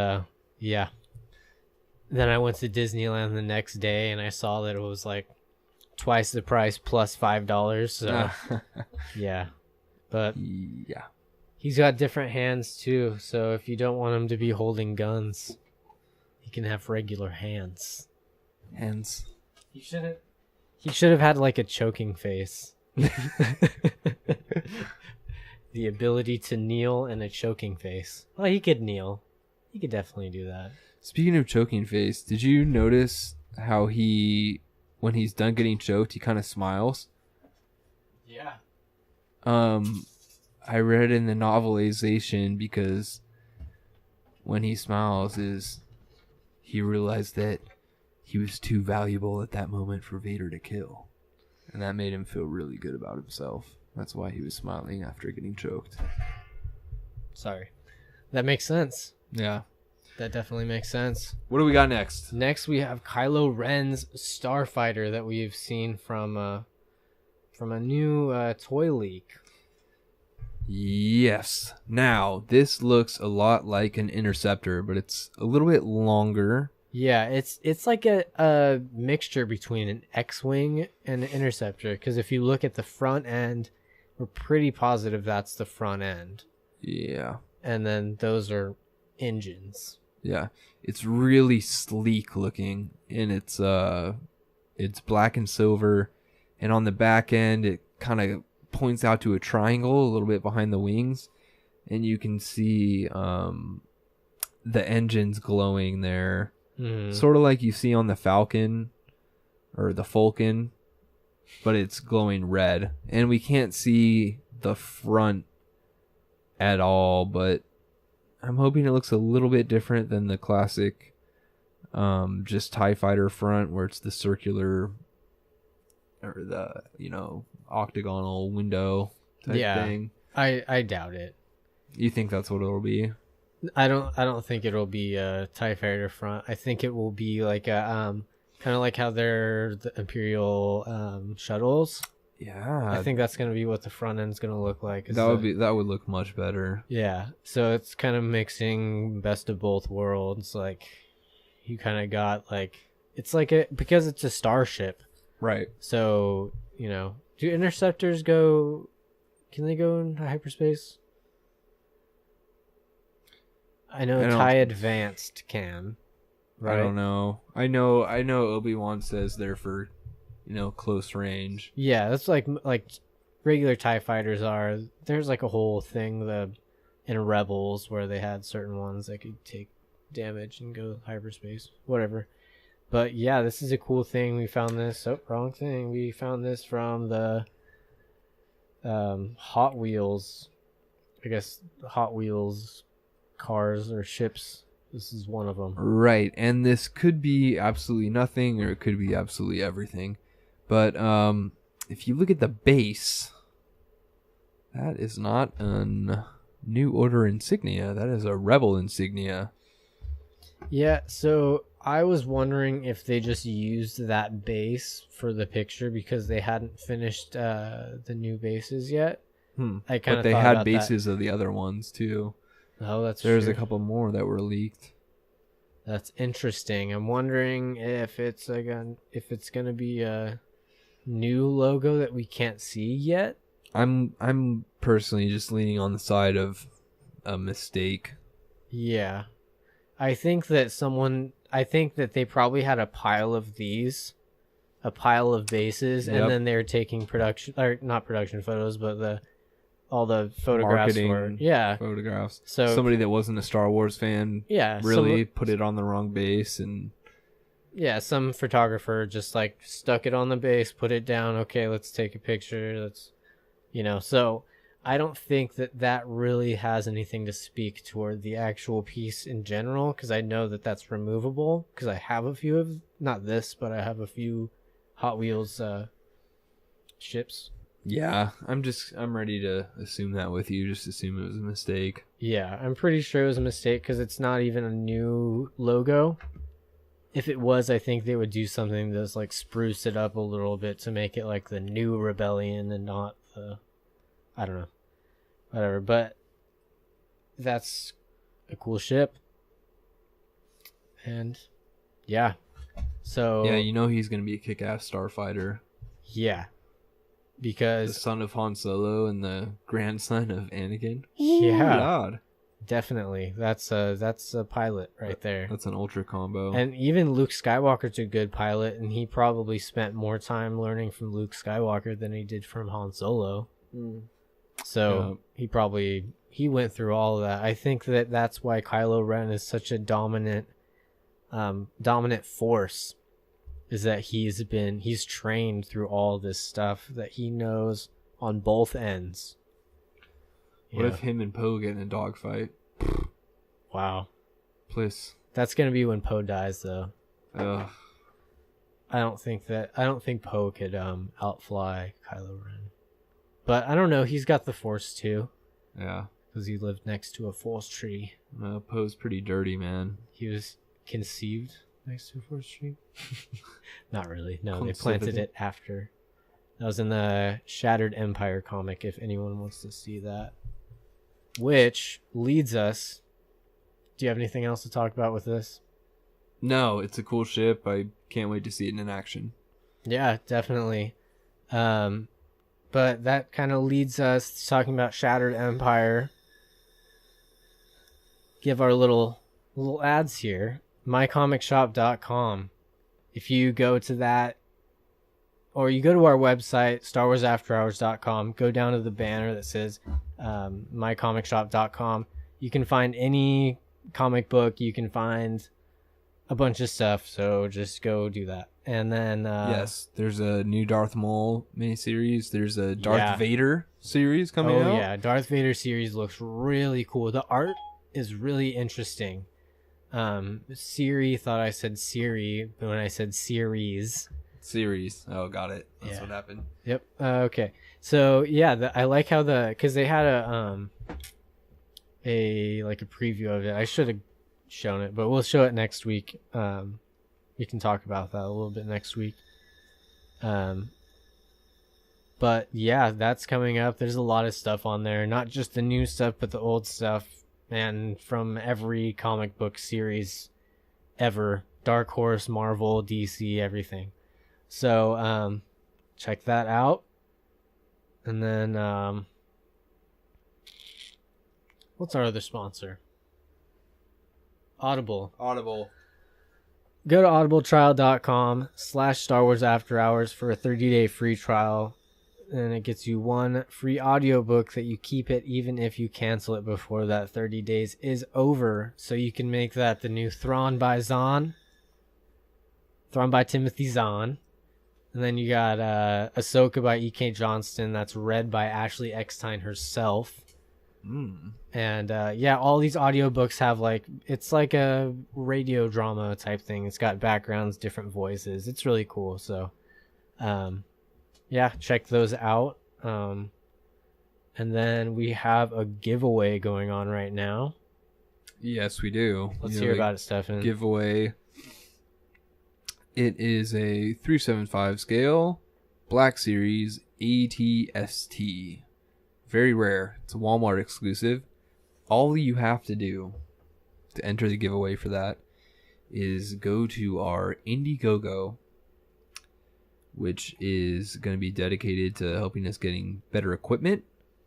Speaker 5: yeah. Then I went to Disneyland the next day, and I saw that it was like twice the price plus $5. So yeah, but
Speaker 4: yeah.
Speaker 5: he's got different hands too. So if you don't want him to be holding guns, he can have regular hands.
Speaker 4: Hands.
Speaker 5: He should have had like a choking face. The ability to kneel and a choking face. Well, he could kneel. He could definitely do that.
Speaker 4: Speaking of choking face, did you notice how when he's done getting choked, he kind of smiles?
Speaker 5: Yeah.
Speaker 4: I read in the novelization because when he smiles he realized that he was too valuable at that moment for Vader to kill. And that made him feel really good about himself. That's why he was smiling after getting choked.
Speaker 5: Sorry. That makes sense.
Speaker 4: Yeah.
Speaker 5: That definitely makes sense.
Speaker 4: What do we got next?
Speaker 5: Next, we have Kylo Ren's Starfighter that we've seen from a new toy leak.
Speaker 4: Yes. Now, this looks a lot like an interceptor, but it's a little bit longer.
Speaker 5: Yeah, it's like a mixture between an X-Wing and an interceptor, because if you look at the front end, we're pretty positive that's the front end.
Speaker 4: Yeah.
Speaker 5: And then those are engines.
Speaker 4: Yeah. It's really sleek looking, and it's black and silver, and on the back end it kind of points out to a triangle a little bit behind the wings, and you can see the engines glowing there. Sort of like you see on the Falcon or the Falcon, but it's glowing red. And we can't see the front at all, but I'm hoping it looks a little bit different than the classic just TIE Fighter front, where it's the circular or the, octagonal window type thing.
Speaker 5: I doubt it.
Speaker 4: You think that's what it'll be?
Speaker 5: I don't think it'll be a TIE Fighter front. I think it will be like a kind of like how they're the Imperial shuttles.
Speaker 4: Yeah.
Speaker 5: I think that's gonna be what the front end's gonna look like.
Speaker 4: That would look much better.
Speaker 5: Yeah. So it's kind of mixing best of both worlds. Like you kind of got like because it's a starship.
Speaker 4: Right.
Speaker 5: So, do interceptors can they go into hyperspace? I know TIE Advanced can. Right?
Speaker 4: I don't know. I know Obi-Wan says they're for, close range.
Speaker 5: Yeah, that's like regular TIE fighters are. There's like a whole thing in Rebels where they had certain ones that could take damage and go hyperspace, whatever. But yeah, this is a cool thing. We found this. Oh, wrong thing. We found this from the Hot Wheels. I guess Hot Wheels cars or ships. This is one of them.
Speaker 4: Right, and this could be absolutely nothing, or it could be absolutely everything. But if you look at the base, that is not a New Order insignia. That is a Rebel insignia.
Speaker 5: Yeah, so I was wondering if they just used that base for the picture because they hadn't finished the new bases yet. I kind
Speaker 4: But
Speaker 5: of
Speaker 4: they
Speaker 5: thought
Speaker 4: had
Speaker 5: about
Speaker 4: bases of the other ones too.
Speaker 5: that. Oh, that's
Speaker 4: There's
Speaker 5: true.
Speaker 4: a couple more that were leaked.
Speaker 5: That's interesting. I'm wondering if it's gonna be a new logo that we can't see yet.
Speaker 4: I'm personally just leaning on the side of a mistake.
Speaker 5: Yeah. I think that they probably had a pile of bases,
Speaker 4: Yep.
Speaker 5: and then they're taking not production photos, but all the photographs
Speaker 4: Marketing
Speaker 5: yeah.
Speaker 4: photographs.
Speaker 5: So
Speaker 4: Somebody that wasn't a Star Wars fan
Speaker 5: yeah,
Speaker 4: really put it on the wrong base, and
Speaker 5: yeah, some photographer just like stuck it on the base, put it down. Okay, let's take a picture. So I don't think that really has anything to speak toward the actual piece in general, because I know that that's removable, because I have a few of, not this, but I have a few Hot Wheels ships.
Speaker 4: yeah, I'm ready to assume that with you. Just assume it was a mistake.
Speaker 5: Yeah, I'm pretty sure it was a mistake, because it's not even a new logo. If it was, I think they would do something that's like spruce it up a little bit to make it like the new Rebellion and not the, I don't know, whatever. But that's a cool ship. And yeah, so
Speaker 4: Yeah, he's gonna be a kick-ass starfighter.
Speaker 5: yeah,
Speaker 4: The
Speaker 5: because
Speaker 4: son of Han Solo and the grandson of Anakin.
Speaker 5: yeah,
Speaker 4: God.
Speaker 5: definitely that's a pilot right there.
Speaker 4: That's an ultra combo.
Speaker 5: And even Luke Skywalker's a good pilot, and he probably spent more time learning from Luke Skywalker than he did from Han Solo. So he went through all of that. I think that's why Kylo Ren is such a dominant force, is that he's trained through all this stuff, that he knows on both ends.
Speaker 4: What if him and Poe get in a dogfight?
Speaker 5: Wow.
Speaker 4: Please.
Speaker 5: That's gonna be when Poe dies, though.
Speaker 4: Ugh.
Speaker 5: I don't think Poe could outfly Kylo Ren. But I don't know, he's got the Force too,
Speaker 4: Yeah.
Speaker 5: because he lived next to a Force tree.
Speaker 4: Poe's pretty dirty, man.
Speaker 5: He was conceived next to a Force tree. Not really. No, they
Speaker 4: Conceived
Speaker 5: planted
Speaker 4: it.
Speaker 5: it after. That was in the Shattered Empire comic, if anyone wants to see that. Which leads us... Do you have anything else to talk about with this?
Speaker 4: No, it's a cool ship. I can't wait to see it in action.
Speaker 5: Yeah, definitely. But that kind of leads us to talking about Shattered Empire. Give our little ads here. mycomicshop.com. If you go to that, or you go to our website, starwarsafterhours.com, go down to the banner that says mycomicshop.com. You can find any comic book. You can find a bunch of stuff, so just go do that. And then
Speaker 4: yes, there's a new Darth Maul miniseries. There's a Darth
Speaker 5: Yeah.
Speaker 4: Vader series coming out.
Speaker 5: Oh yeah, Darth Vader series looks really cool. The art is really interesting. Siri thought I said Siri, but when I said series.
Speaker 4: Series. Oh, got it. That's
Speaker 5: Yeah.
Speaker 4: what happened.
Speaker 5: Yep. Okay. So yeah, I like how because they had a preview of it. I should have shown it, but we'll show it next week. We can talk about that a little bit next week. But yeah, that's coming up. There's a lot of stuff on there, not just the new stuff, but the old stuff, and from every comic book series ever. Dark Horse, Marvel, DC, everything. So check that out. And then what's our other sponsor? Audible. Go to audibletrial.com/Star Wars After Hours for a 30-day free trial, and it gets you one free audiobook that you keep it even if you cancel it before that 30 days is over. So you can make that the new Thrawn by Timothy Zahn. And then you got Ahsoka by E.K. Johnston, that's read by Ashley Eckstein herself. And yeah, all these audiobooks have it's like a radio drama type thing. It's got backgrounds, different voices. It's really cool. So yeah, check those out. And then we have a giveaway going on right now.
Speaker 4: Yes, we do.
Speaker 5: Let's hear about it, Stefan.
Speaker 4: Giveaway. It is a 375 scale Black Series ATST Very rare. It's a Walmart exclusive. All you have to do to enter the giveaway for that is go to our Indiegogo, which is going to be dedicated to helping us getting better equipment,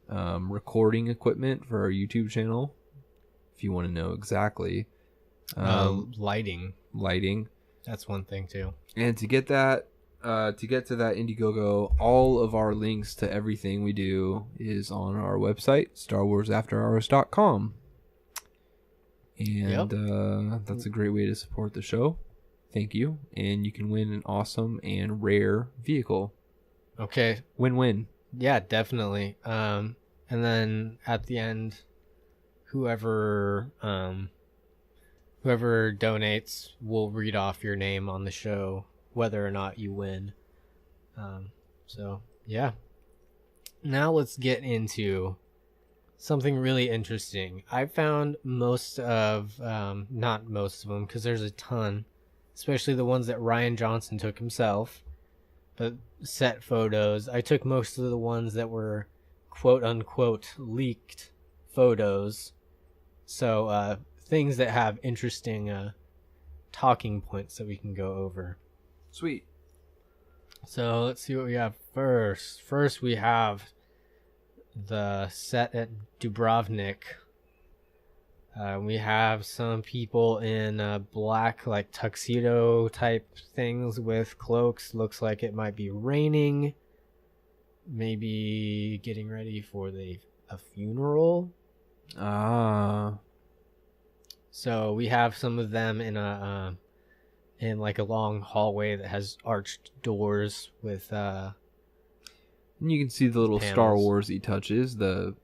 Speaker 4: recording equipment for our YouTube channel. If you want to know exactly,
Speaker 5: lighting. That's one thing too.
Speaker 4: And to get that, to get to that Indiegogo, all of our links to everything we do is on our website, StarWarsAfterHours.com. And that's a great way to support the show. Thank you. And you can win an awesome and rare vehicle.
Speaker 5: Okay.
Speaker 4: Win-win.
Speaker 5: Yeah, definitely. And then at the end, whoever donates will read off your name on the show, whether or not you win. So yeah. Now let's get into something really interesting. I found most of, not most of them, because there's a ton, especially the ones that Ryan Johnson took himself, but set photos. I took most of the ones that were quote unquote leaked photos. So things that have interesting talking points that we can go over.
Speaker 4: Sweet.
Speaker 5: So let's see what we have first. First we have the set at Dubrovnik. We have some people in black, like tuxedo type things with cloaks. Looks like it might be raining. Maybe getting ready for a funeral. So we have some of them in in like a long hallway that has arched doors with
Speaker 4: and you can see the little
Speaker 5: panels.
Speaker 4: Star Wars-y touches, the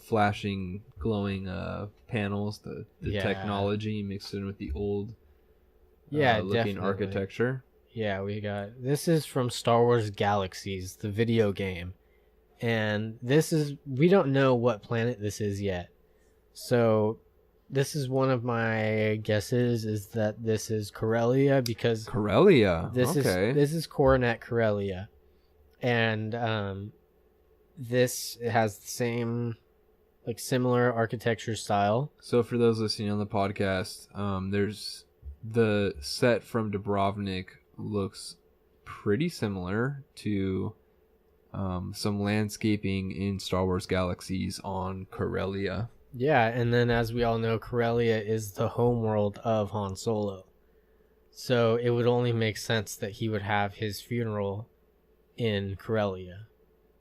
Speaker 4: flashing, glowing panels, the technology mixed in with the old looking
Speaker 5: definitely.
Speaker 4: architecture.
Speaker 5: Yeah, this is from Star Wars Galaxies, the video game. And we don't know what planet this is yet. So this is one of my guesses, is that this is Corellia, because
Speaker 4: Corellia.
Speaker 5: This is Coronet Corellia. And this has the same, like, similar architecture style.
Speaker 4: So for those listening on the podcast, there's the set from Dubrovnik looks pretty similar to some landscaping in Star Wars Galaxies on Corellia.
Speaker 5: Yeah, and then as we all know, Corellia is the homeworld of Han Solo. So it would only make sense that he would have his funeral in Corellia.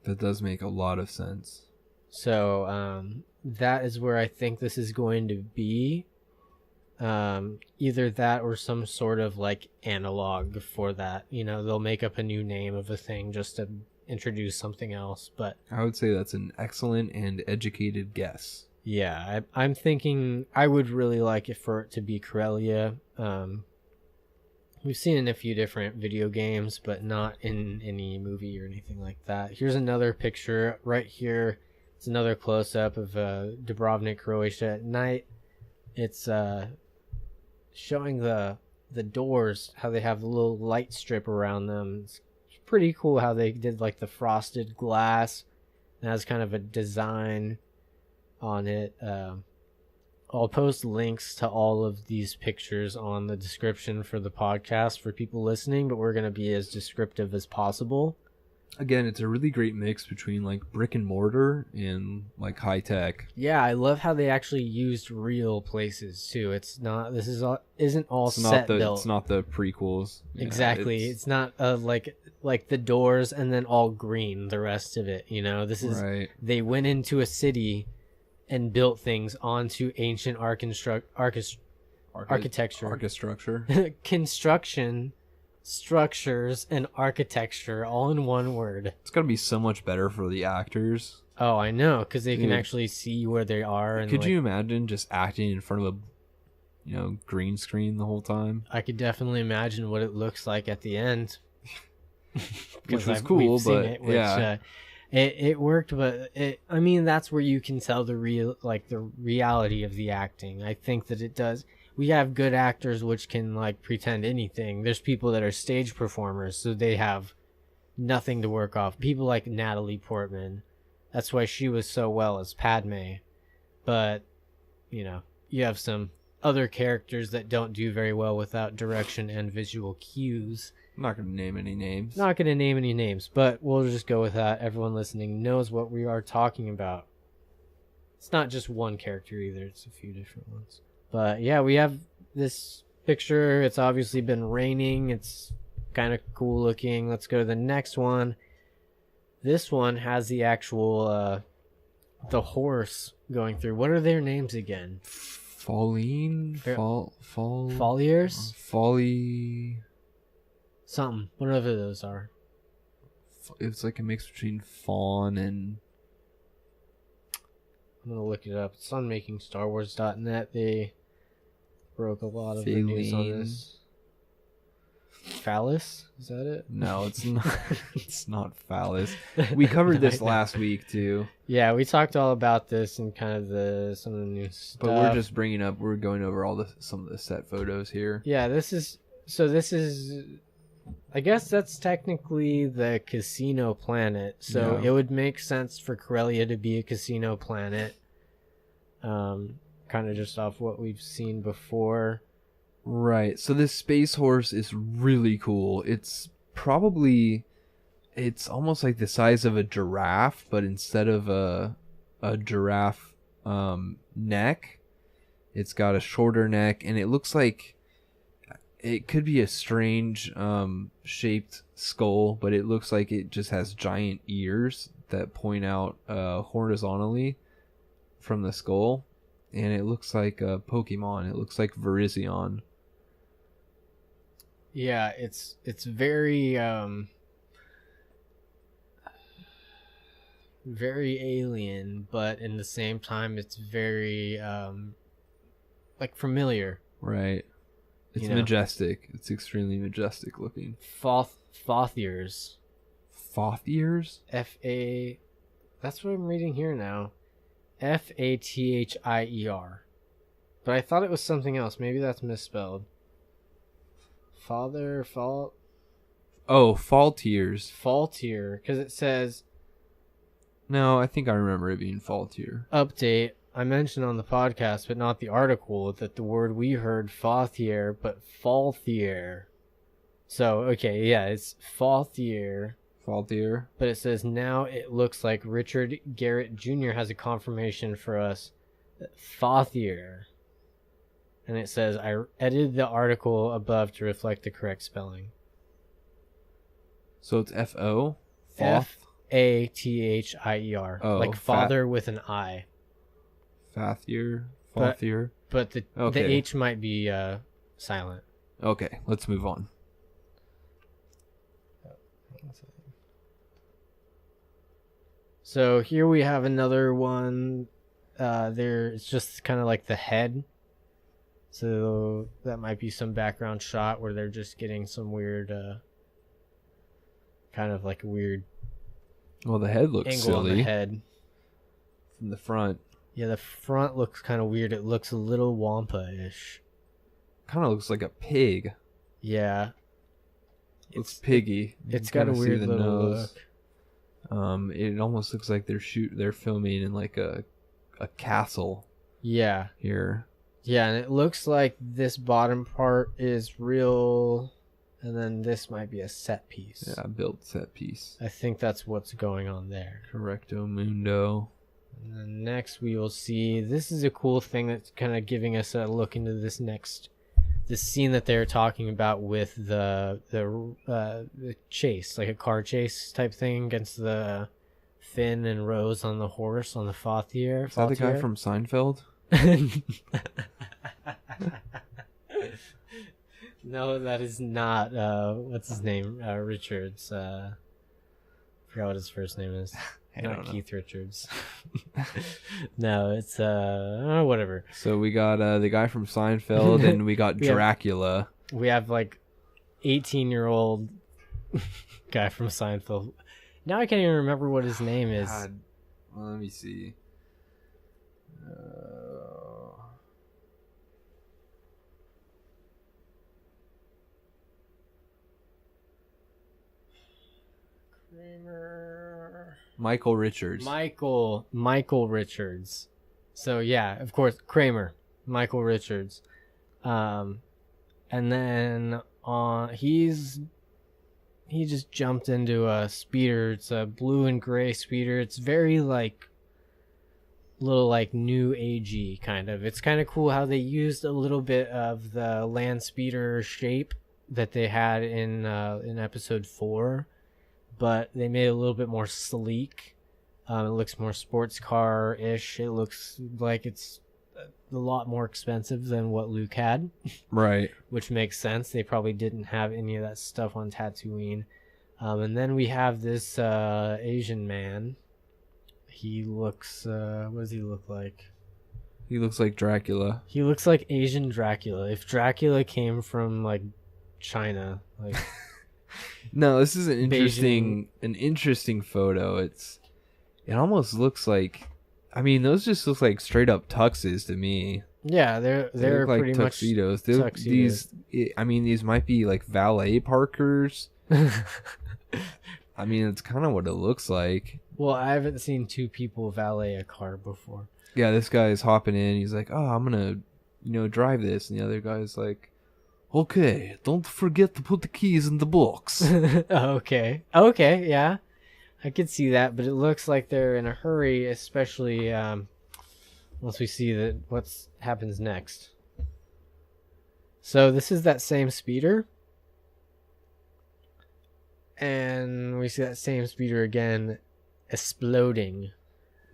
Speaker 4: That does make a lot of sense.
Speaker 5: So that is where I think this is going to be. Either that or some sort of like analog for that. You know, they'll make up a new name of a thing just to introduce something else. But
Speaker 4: I would say that's an excellent and educated guess.
Speaker 5: Yeah, I'm thinking I would really like it for it to be Corellia. We've seen it in a few different video games, but not in any movie or anything like that. Here's another picture right here. It's another close-up of Dubrovnik, Croatia at night. It's showing the doors, how they have a little light strip around them. It's pretty cool how they did like the frosted glass. It has kind of a design on it. I'll post links to all of these pictures on the description for the podcast for people listening, but we're going to be as descriptive as possible.
Speaker 4: Again, it's a really great mix between like brick and mortar and like high tech.
Speaker 5: Yeah, I love how they actually used real places too. It's not isn't all set built.
Speaker 4: It's not the prequels.
Speaker 5: Exactly. It's not like the doors and then all green the rest of it, you know. This is
Speaker 4: right.
Speaker 5: They went into a city and built things onto ancient architecture. Construction, structures, and architecture all in one word.
Speaker 4: It's gotta be so much better for the actors.
Speaker 5: Oh, I know, because they can actually see where they are. And
Speaker 4: could you imagine just acting in front of a green screen the whole time?
Speaker 5: I could definitely imagine what it looks like at the end.
Speaker 4: Which was cool, but yeah.
Speaker 5: It worked, but I mean, that's where you can tell the reality of the acting. I think that it does. We have good actors which can like pretend anything. There's people that are stage performers, so they have nothing to work off. People like Natalie Portman, That's why she was so well as Padme. But, you know, you have some other characters that don't do very well without direction and visual cues.
Speaker 4: I'm not going to name any names.
Speaker 5: Not going to name any names, but we'll just go with that. Everyone listening knows what we are talking about. It's not just one character either. It's a few different ones. But yeah, we have this picture. It's obviously been raining. It's kind of cool looking. Let's go to the next one. This one has the actual, the horse going through. What are their names again?
Speaker 4: Falleen?
Speaker 5: Folliers?
Speaker 4: Folly...
Speaker 5: Something. Whatever those are.
Speaker 4: It's like a mix between fawn and...
Speaker 5: I'm going to look it up. It's on makingstarwars.net. They broke a lot of the news on this. Phallus? Is that it?
Speaker 4: No, it's not. It's not phallus. We covered this last week too.
Speaker 5: Yeah, we talked all about this and kind of some of the new stuff.
Speaker 4: But we're just we're going over some of the set photos here.
Speaker 5: Yeah, this is I guess that's technically the casino planet. So
Speaker 4: Yeah.
Speaker 5: It would make sense for Corellia to be a casino planet. Kind of just off what we've seen before.
Speaker 4: Right. So this space horse is really cool. It's almost like the size of a giraffe, but instead of a giraffe neck, it's got a shorter neck, and it looks like it could be a strange shaped skull, but it looks like it just has giant ears that point out horizontally from the skull, and it looks like a Pokemon. It looks like Virizion.
Speaker 5: Yeah, it's very very alien, but in the same time it's very like familiar.
Speaker 4: Right. It's majestic. It's extremely majestic looking.
Speaker 5: Fathiers.
Speaker 4: Fathiers?
Speaker 5: F-A... That's what I'm reading here now. Fathier. But I thought it was something else. Maybe that's misspelled. Oh,
Speaker 4: Faultiers.
Speaker 5: Faultier. Because it says...
Speaker 4: No, I think I remember it being Faultier.
Speaker 5: Update. I mentioned on the podcast, but not the article, that the word we heard, Fathier, but Faultier. So, okay, yeah, it's Faultier.
Speaker 4: Faultier.
Speaker 5: But it says now it looks like Richard Garrett Jr. has a confirmation for us. Fathier. And it says, I edited the article above to reflect the correct spelling.
Speaker 4: So it's F-O?
Speaker 5: Fathier.
Speaker 4: Oh,
Speaker 5: like father with an I.
Speaker 4: Fathier? Fathier?
Speaker 5: But the H might be silent.
Speaker 4: Okay, let's move on.
Speaker 5: So here we have another one. It's just kind of like the head. So that might be some background shot where they're just getting some weird, kind of like a weird.
Speaker 4: Well, the head looks
Speaker 5: angle
Speaker 4: silly.
Speaker 5: on the head
Speaker 4: From the front.
Speaker 5: Yeah, the front looks kind of weird. It looks a little Wampa-ish.
Speaker 4: Kind of looks like a pig.
Speaker 5: Yeah.
Speaker 4: Looks piggy.
Speaker 5: It's got a weird little look.
Speaker 4: It almost looks like they're filming in like a castle.
Speaker 5: Yeah.
Speaker 4: Here.
Speaker 5: Yeah, and it looks like this bottom part is real, and then this might be a set piece.
Speaker 4: Yeah, built set piece.
Speaker 5: I think that's what's going on there.
Speaker 4: Correcto mundo.
Speaker 5: And then next we will see, this is a cool thing that's kind of giving us a look into this scene that they're talking about with the chase, like a car chase type thing against the Finn and Rose on the horse on the Fathier.
Speaker 4: Is that the guy from Seinfeld?
Speaker 5: No, that is not. What's his name? Richards. Forgot what his first name is. Not Keith Richards. No, it's whatever.
Speaker 4: So we got the guy from Seinfeld, and we got Dracula.
Speaker 5: We have like 18-year-old guy from Seinfeld. Now I can't even remember what his name is.
Speaker 4: God. Well, let me see.
Speaker 5: Kramer.
Speaker 4: Michael Richards.
Speaker 5: Michael Richards. So yeah, of course, Kramer, Michael Richards. And then he just jumped into a speeder. It's a blue and gray speeder. It's very like little like new agey kind of. It's kind of cool how they used a little bit of the land speeder shape that they had in episode 4, but they made it a little bit more sleek. It looks more sports car-ish. It looks like it's a lot more expensive than what Luke had.
Speaker 4: Right.
Speaker 5: Which makes sense. They probably didn't have any of that stuff on Tatooine. And then we have this Asian man. He looks... what does he look like?
Speaker 4: He looks like Dracula.
Speaker 5: He looks like Asian Dracula. If Dracula came from, like, China. Like...
Speaker 4: No, this is an interesting photo. It almost looks like... I mean, those just look like straight up tuxes to me.
Speaker 5: Yeah, they're
Speaker 4: look like
Speaker 5: pretty
Speaker 4: tuxedos.
Speaker 5: much tuxedos.
Speaker 4: These might be like valet parkers. I mean, it's kind of what it looks like.
Speaker 5: Well, I haven't seen two people valet a car before.
Speaker 4: Yeah, this guy is hopping in. He's like, "Oh, I'm gonna, drive this," and the other guy's like, "Okay, don't forget to put the keys in the box."
Speaker 5: Okay, yeah. I could see that, but it looks like they're in a hurry, especially once we see what happens next. So this is that same speeder. And we see that same speeder again exploding.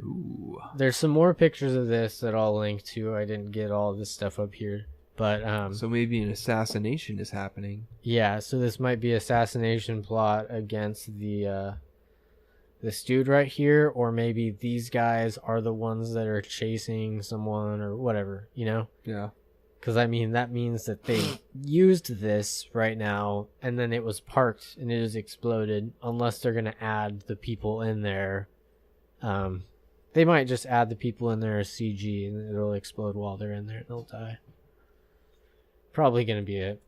Speaker 4: Ooh.
Speaker 5: There's some more pictures of this that I'll link to. I didn't get all this stuff up here. But
Speaker 4: so maybe an assassination is happening.
Speaker 5: Yeah, so this might be assassination plot against this dude right here, or maybe these guys are the ones that are chasing someone or whatever, Yeah. Because, I mean, that means that they used this right now, and then it was parked, and it has exploded, unless they're going to add the people in there. They might just add the people in there as CG, and it'll explode while they're in there, and they'll die. Probably going to be it.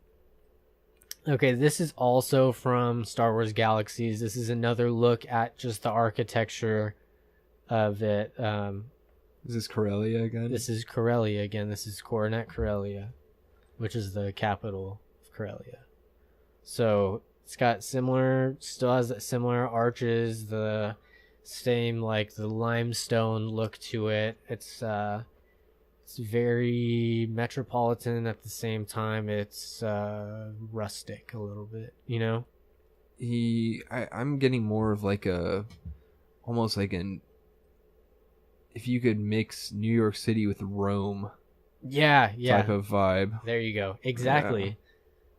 Speaker 5: Okay, this is also from Star Wars Galaxies. This is another look at just the architecture of it.
Speaker 4: Is this Corellia again?
Speaker 5: This is Corellia again. This is Coronet Corellia, which is the capital of Corellia. So it's got still has similar arches, the same like the limestone look to it. It's very metropolitan at the same time. It's rustic a little bit,
Speaker 4: I'm getting more of like almost like if you could mix New York City with Rome.
Speaker 5: Yeah.
Speaker 4: Type of vibe.
Speaker 5: There you go. Exactly. Yeah.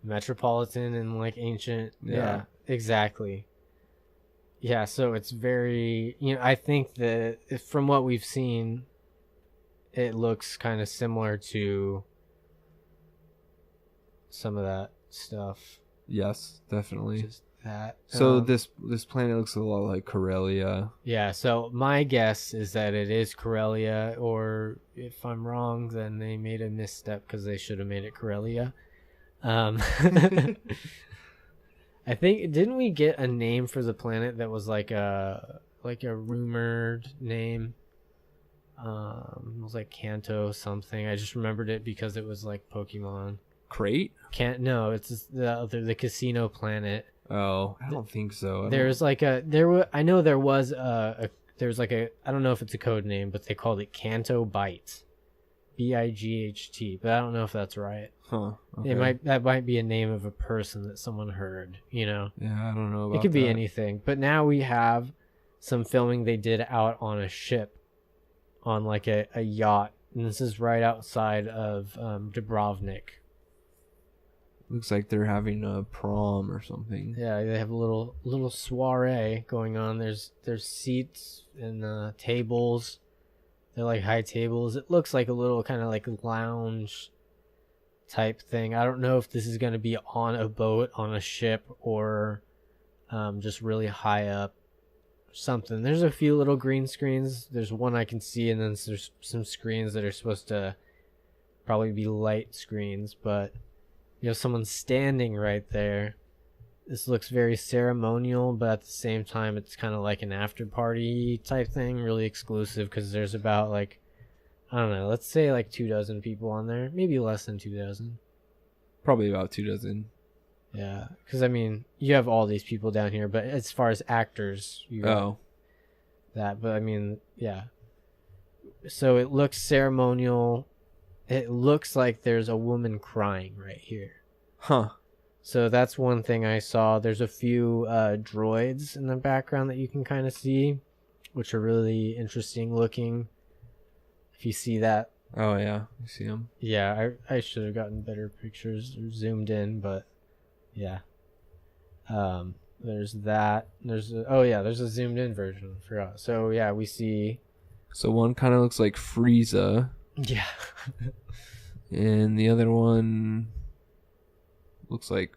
Speaker 5: Metropolitan and like ancient. Yeah, exactly. Yeah, so it's very, I think that from what we've seen, it looks kind of similar to some of that stuff.
Speaker 4: Yes, definitely.
Speaker 5: Just that.
Speaker 4: So this planet looks a lot like Corellia.
Speaker 5: Yeah, so my guess is that it is Corellia, or if I'm wrong, then they made a misstep because they should have made it Corellia. I think, didn't we get a name for the planet that was like a rumored name? It was like Kanto something. I just remembered it because it was like Pokemon.
Speaker 4: Crate?
Speaker 5: No, it's just the casino planet.
Speaker 4: Oh, I don't think so.
Speaker 5: There's like I know there was I don't know if it's a code name, but they called it Kanto Bight. Bight, but I don't know if that's right.
Speaker 4: Huh. Okay.
Speaker 5: That might be a name of a person that someone heard,
Speaker 4: Yeah, I don't know about
Speaker 5: it could be anything. But now we have some filming they did out on a ship, on like a yacht, and this is right outside of Dubrovnik.
Speaker 4: Looks like they're having a prom or something.
Speaker 5: Yeah, they have a little soiree going on. There's seats and tables. They're like high tables. It looks like a little kind of like lounge type thing. I don't know if this is going to be on a boat, on a ship, or just really high up or something. There's a few little green screens. There's one I can see, and then there's some screens that are supposed to probably be light screens, but you have someone standing right there. This looks very ceremonial, but at the same time, it's kind of like an after party type thing, really exclusive, because there's about like, I don't know, let's say like 24 people on there, maybe less than 24.
Speaker 4: Probably about 24.
Speaker 5: Yeah, because I mean, you have all these people down here, but as far as actors, you got that. But I mean, yeah. So it looks ceremonial. It looks like there's a woman crying right here.
Speaker 4: Huh.
Speaker 5: So that's one thing I saw. There's a few droids in the background that you can kind of see, which are really interesting looking. If you see that.
Speaker 4: Oh, yeah. You see them?
Speaker 5: Yeah, I should have gotten better pictures or zoomed in, but yeah. There's that. There's a zoomed in version. I forgot. So yeah, we see.
Speaker 4: So one kind of looks like Frieza.
Speaker 5: Yeah.
Speaker 4: And the other one looks like,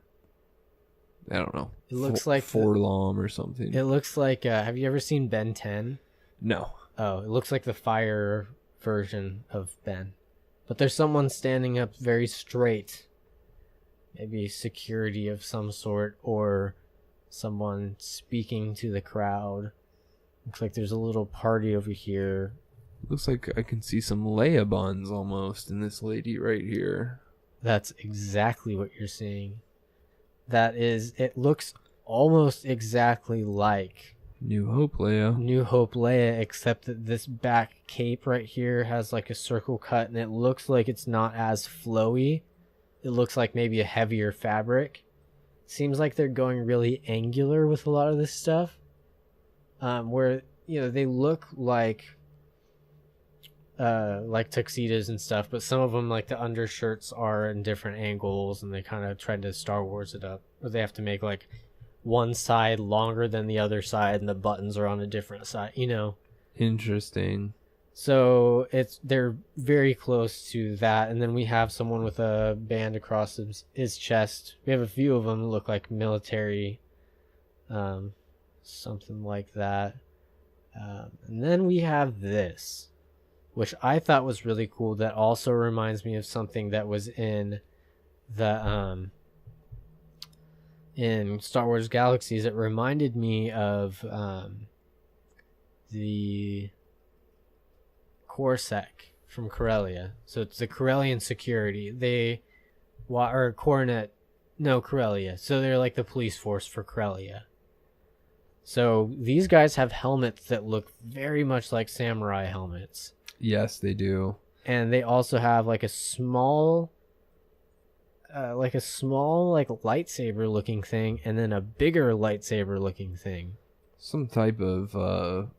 Speaker 4: I don't know.
Speaker 5: It looks like
Speaker 4: Forlom or something.
Speaker 5: It looks like, have you ever seen Ben 10?
Speaker 4: No.
Speaker 5: Oh, it looks like the fire version of Ben. But there's someone standing up very straight. Maybe security of some sort, or someone speaking to the crowd. Looks like there's a little party over here.
Speaker 4: Looks like I can see some Leia buns almost in this lady right here.
Speaker 5: That's exactly what you're seeing. It looks almost exactly like
Speaker 4: New Hope
Speaker 5: Leia, except that this back cape right here has like a circle cut, and it looks like it's not as flowy. It looks like maybe a heavier fabric. Seems like they're going really angular with a lot of this stuff. Where, you know, they look like tuxedos and stuff, but some of them, like the undershirts, are in different angles, and they kind of tried to Star Wars it up, where they have to make like one side longer than the other side, and the buttons are on a different side, you know.
Speaker 4: Interesting.
Speaker 5: So they're very close to that, and then we have someone with a band across his chest. We have a few of them that look like military, something like that. And then we have this, which I thought was really cool. That also reminds me of something that was in the in Star Wars Galaxies. It reminded me of the Corsac from Corellia. So it's the Corellian security. Corellia. So they're like the police force for Corellia. So these guys have helmets that look very much like samurai helmets.
Speaker 4: Yes, they do.
Speaker 5: And they also have like a small lightsaber looking thing, and then a bigger lightsaber looking thing.
Speaker 4: Some type of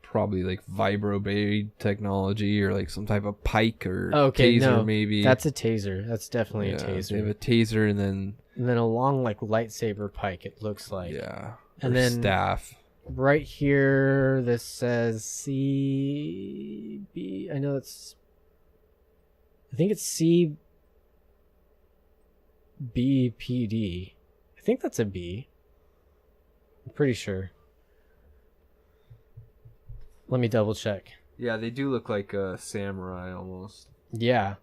Speaker 4: probably like vibroblade technology, or like some type of pike or taser, maybe.
Speaker 5: That's a taser. That's definitely a taser.
Speaker 4: They have a taser and then
Speaker 5: a long like lightsaber pike, it looks like.
Speaker 4: Yeah.
Speaker 5: And then
Speaker 4: staff.
Speaker 5: Right here, this says CB. I think it's CBPD. I think that's a B. I'm pretty sure. Let me double check.
Speaker 4: Yeah, they do look like a samurai almost.
Speaker 5: Yeah,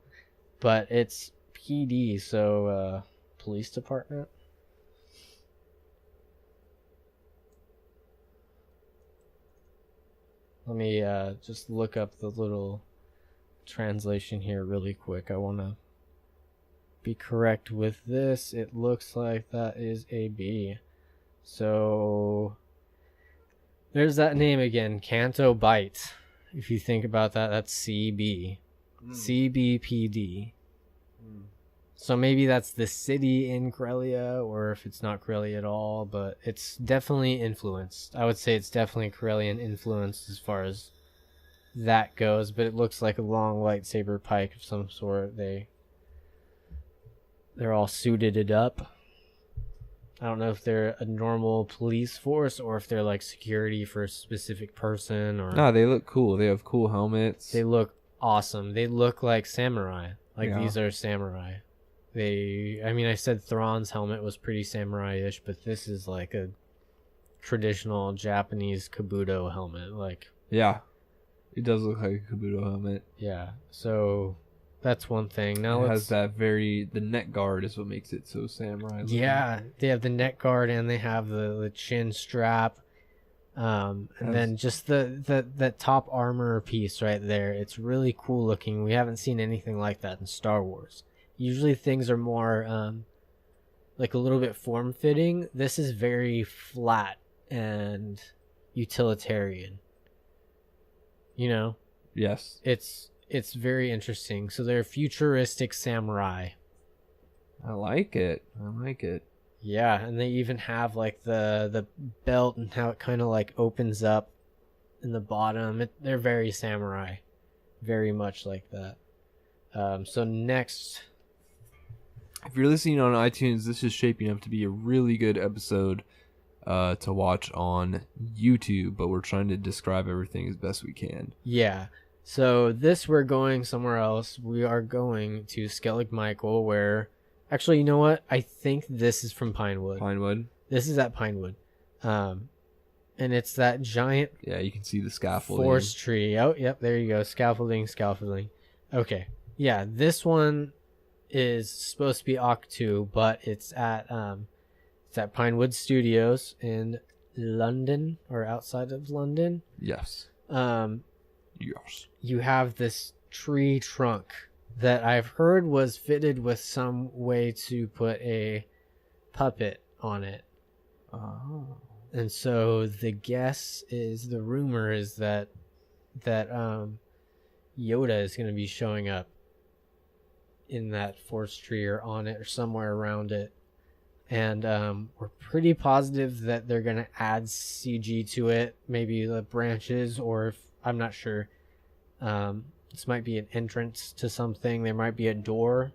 Speaker 5: but it's PD, so police department. Let me just look up the little translation here really quick. I want to be correct with this. It looks like that is a B. So there's that name again, Canto Bight. If you think about that, that's CB. CBPD. So maybe that's the city in Corellia, or if it's not Corellia at all, but it's definitely influenced. I would say it's definitely Corellian influenced as far as that goes, but it looks like a long lightsaber pike of some sort. They're all suited it up. I don't know if they're a normal police force or if they're like security for a specific person. Or
Speaker 4: No, they look cool. They have cool helmets.
Speaker 5: They look awesome. They look like samurai. These are samurai. I said Thrawn's helmet was pretty samurai-ish, but this is like a traditional Japanese kabuto helmet.
Speaker 4: Yeah, it does look like a kabuto helmet.
Speaker 5: Yeah, so That's one thing. Now
Speaker 4: It has that the neck guard is what makes it so samurai.
Speaker 5: Yeah, they have the neck guard and they have the chin strap. And then just the top armor piece right there. It's really cool looking. We haven't seen anything like that in Star Wars. Usually things are more like a little bit form fitting. This is very flat and utilitarian. You know?
Speaker 4: Yes.
Speaker 5: It's very interesting. So they're futuristic samurai.
Speaker 4: I like it.
Speaker 5: Yeah, and they even have like the belt and how it kind of like opens up in the bottom. They're very samurai, very much like that. So next,
Speaker 4: if you're listening on iTunes, this is shaping up to be a really good episode to watch on YouTube, but we're trying to describe everything as best we can.
Speaker 5: Yeah. So this, we're going somewhere else. We are going to Skellig Michael, where... Actually, you know what? I think this is from Pinewood.
Speaker 4: Pinewood?
Speaker 5: This is at Pinewood. And it's that giant...
Speaker 4: Yeah, you can see the scaffolding.
Speaker 5: Forest tree. Oh, yep, there you go. Scaffolding. Okay. Yeah, this one is supposed to be Octu, but it's at Pinewood Studios in London, or outside of London.
Speaker 4: Yes. Yes.
Speaker 5: You have this tree trunk that I've heard was fitted with some way to put a puppet on it.
Speaker 4: Oh.
Speaker 5: And so the rumor is that Yoda is going to be showing up in that forest tree or on it or somewhere around it. And we're pretty positive that they're going to add CG to it, maybe the branches, or I'm not sure. This might be an entrance to something. There might be a door,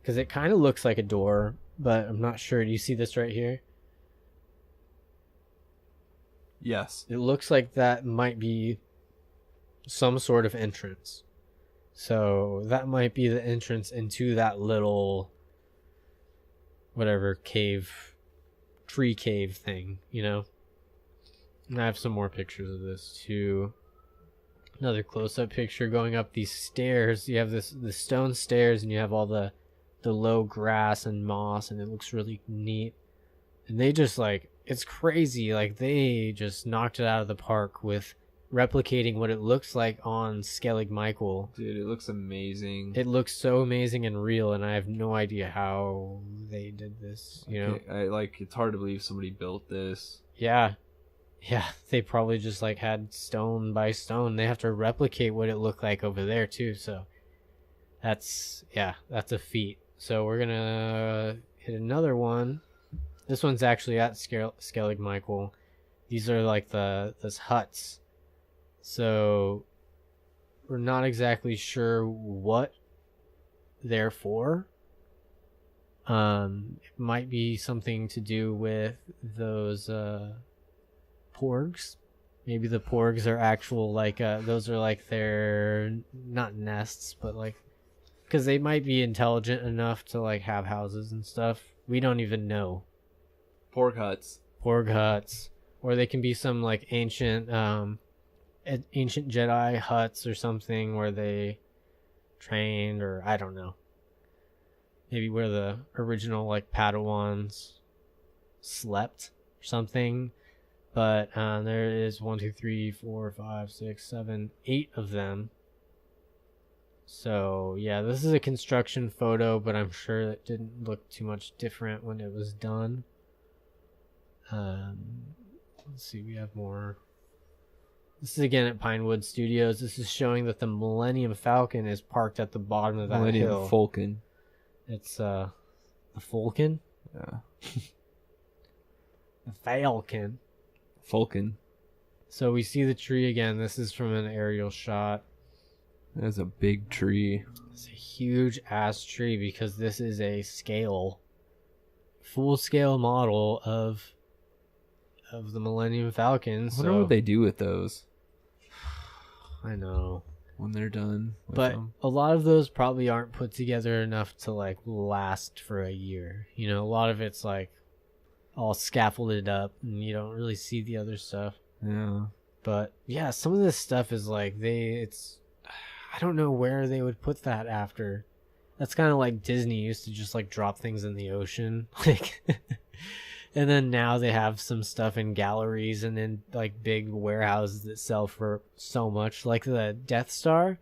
Speaker 5: because it kind of looks like a door, but I'm not sure. Do you see this right here?
Speaker 4: Yes.
Speaker 5: It looks like that might be some sort of entrance. So that might be the entrance into that little whatever tree cave thing, you know? And I have some more pictures of this too. Another close-up picture going up these stairs. You have the stone stairs, and you have all the low grass and moss, and it looks really neat. And they just it's crazy. Like, they just knocked it out of the park with replicating what it looks like on Skellig Michael.
Speaker 4: Dude, it looks amazing.
Speaker 5: It looks so amazing and real, and I have no idea how they did this, you know?
Speaker 4: It's hard to believe somebody built this.
Speaker 5: Yeah, they probably just had stone by stone. They have to replicate what it looked like over there too, so that's a feat. So we're gonna hit another one. This one's actually at Skellig Michael. These are those huts. So we're not exactly sure what they're for. It might be something to do with those porgs. Maybe the porgs are actual those are their not nests, but because they might be intelligent enough to have houses and stuff. We don't even know.
Speaker 4: Porg huts,
Speaker 5: or they can be some ancient Jedi huts or something where they trained, or I don't know. Maybe where the original Padawans slept or something. But there is 1, 2, 3, 4, 5, 6, 7, 8 of them. So yeah, this is a construction photo, but I'm sure it didn't look too much different when it was done. Let's see, we have more. This is again at Pinewood Studios. This is showing that the Millennium Falcon is parked at the bottom of that hill.
Speaker 4: Millennium Falcon.
Speaker 5: It's the Falcon?
Speaker 4: Yeah.
Speaker 5: The Falcon.
Speaker 4: Falcon.
Speaker 5: So we see the tree again. This is from an aerial shot.
Speaker 4: That's a big tree.
Speaker 5: It's a huge ass tree, because this is a full scale model of the Millennium Falcon.
Speaker 4: I wonder what they do with those.
Speaker 5: I know.
Speaker 4: When they're done with
Speaker 5: but
Speaker 4: them.
Speaker 5: A lot of those probably aren't put together enough to last for a year. You know, a lot of it's all scaffolded up, and you don't really see the other stuff.
Speaker 4: Yeah.
Speaker 5: But yeah, some of this stuff is I I don't know where they would put that after. That's kind of like Disney used to just like drop things in the ocean, like, and then now they have some stuff in galleries and in like big warehouses that sell for so much. Like the Death Star,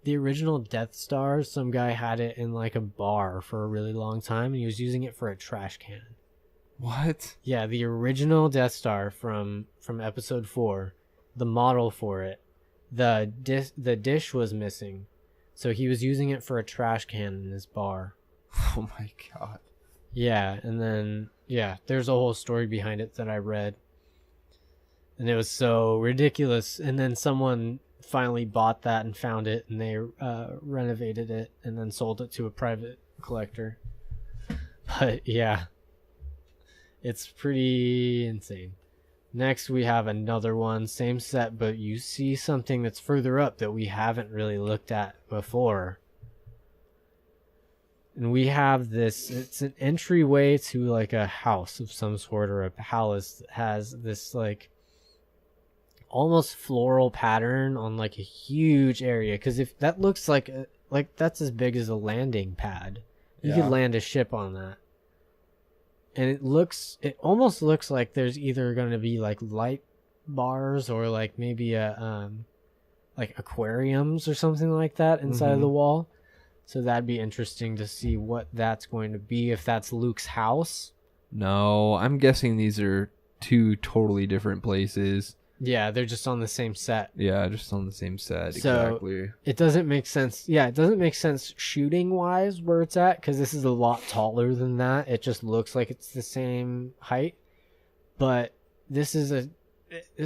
Speaker 5: the original Death Star, some guy had it in like a bar for a really long time, and he was using it for a trash can.
Speaker 4: What?
Speaker 5: Yeah, the original Death Star from Episode 4, the model for it, the dish was missing. So he was using it for a trash can in his bar.
Speaker 4: Oh my god.
Speaker 5: Yeah, and then, yeah, there's a whole story behind it that I read. And it was so ridiculous. And then someone finally bought that and found it, and they renovated it and then sold it to a private collector. But yeah, it's pretty insane. Next, we have another one, same set, but you see something that's further up that we haven't really looked at before. And we have this, it's an entryway to like a house of some sort, or a palace that has this like almost floral pattern on like a huge area. Because if that looks like that's as big as a landing pad, you could land a ship on that. And it almost looks like there's either going to be like light bars or like maybe a like aquariums or something like that inside of the wall. So that'd be interesting to see what that's going to be, if that's Luke's house.
Speaker 4: No, I'm guessing these are two totally different places.
Speaker 5: Yeah, they're just on the same set.
Speaker 4: Yeah, just on the same set.
Speaker 5: So
Speaker 4: exactly.
Speaker 5: It doesn't make sense. Yeah, it doesn't make sense shooting wise where it's at, because this is a lot taller than that. It just looks like it's the same height. But this is a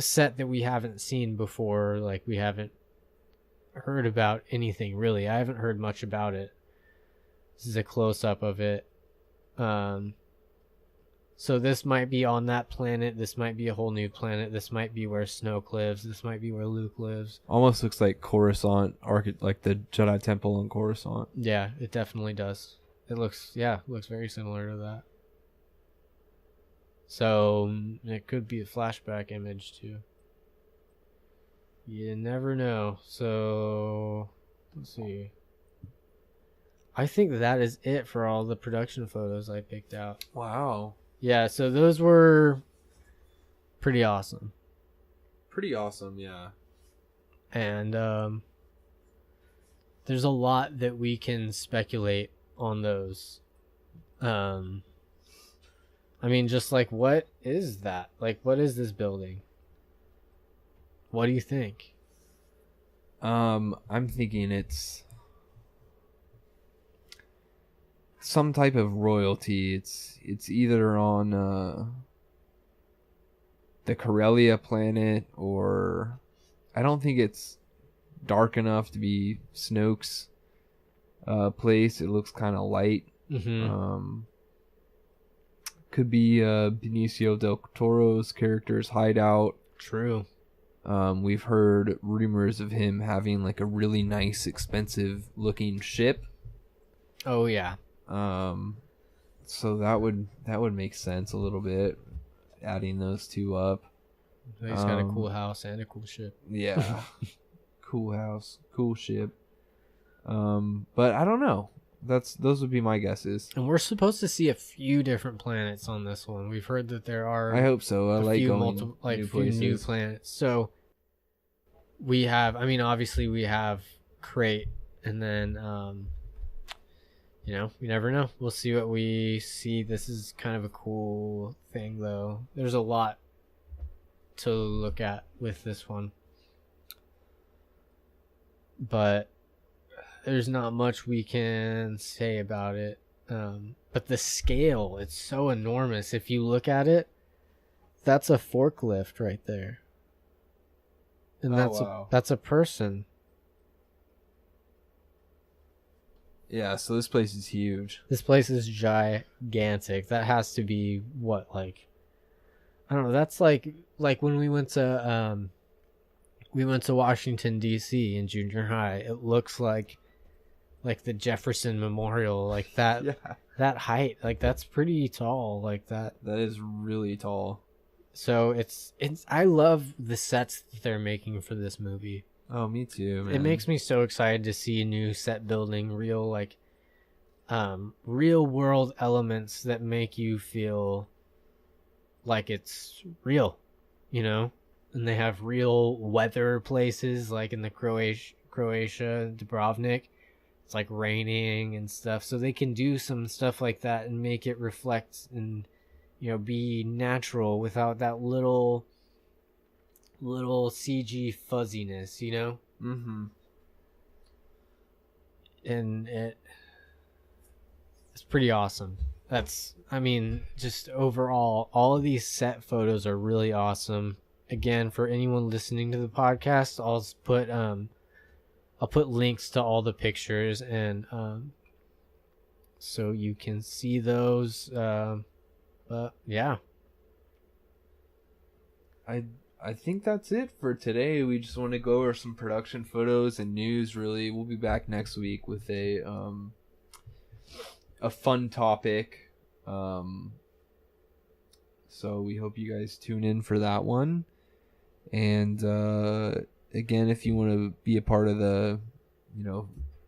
Speaker 5: set that we haven't seen before. Like, we haven't heard about anything really. I haven't heard much about it. This is a close up of it. So this might be on that planet. This might be a whole new planet. This might be where Snoke lives. This might be where Luke lives.
Speaker 4: Almost looks like Coruscant, like the Jedi Temple on Coruscant.
Speaker 5: Yeah, it definitely does. It looks very similar to that. So it could be a flashback image too. You never know. So let's see. I think that is it for all the production photos I picked out.
Speaker 4: Wow.
Speaker 5: Yeah, so those were pretty awesome.
Speaker 4: Pretty awesome, yeah.
Speaker 5: And there's a lot that we can speculate on those. I mean, just like, what is that? Like, what is this building? What do you think?
Speaker 4: I'm thinking it's some type of royalty. It's either on the Corellia planet, or I don't think it's dark enough to be Snoke's place. It looks kind of light. Could be Benicio del Toro's character's hideout.
Speaker 5: True.
Speaker 4: We've heard rumors of him having like a really nice, expensive looking ship.
Speaker 5: Oh yeah.
Speaker 4: So that would make sense a little bit, adding those two up.
Speaker 5: He's got a cool house and a cool ship.
Speaker 4: Yeah. Cool house, cool ship. But I don't know. Those would be my guesses.
Speaker 5: And we're supposed to see a few different planets on this one. We've heard that there are.
Speaker 4: I hope so. I like going
Speaker 5: new places. New planets. So we have. I mean, obviously we have Crate, and then we never know. We'll see what we see. This is kind of a cool thing, though. There's a lot to look at with this one, but there's not much we can say about it. But the scale, it's so enormous. If you look at it, that's a forklift right there. And that's a person.
Speaker 4: Yeah, so this place is huge.
Speaker 5: This place is gigantic. That has to be what, like, I don't know, that's like when we went to Washington DC in junior high. It looks like the Jefferson Memorial, like that. Yeah. That height, like that's pretty tall, like that.
Speaker 4: That is really tall.
Speaker 5: So it's I love the sets that they're making for this movie.
Speaker 4: Oh, me too, man.
Speaker 5: It makes me so excited to see new set building, real real world elements that make you feel like it's real, you know? And they have real weather places, like in the Croatia, Dubrovnik. It's like raining and stuff, so they can do some stuff like that and make it reflect and, you know, be natural without that little CG fuzziness, you know?
Speaker 4: Mm-hmm.
Speaker 5: And it's pretty awesome. Just overall, all of these set photos are really awesome. Again, for anyone listening to the podcast, I'll put links to all the pictures and so you can see those. But yeah,
Speaker 4: I think that's it for today. We just want to go over some production photos and news. Really, we'll be back next week with a fun topic. So we hope you guys tune in for that one. And again, if you want to be a part of the,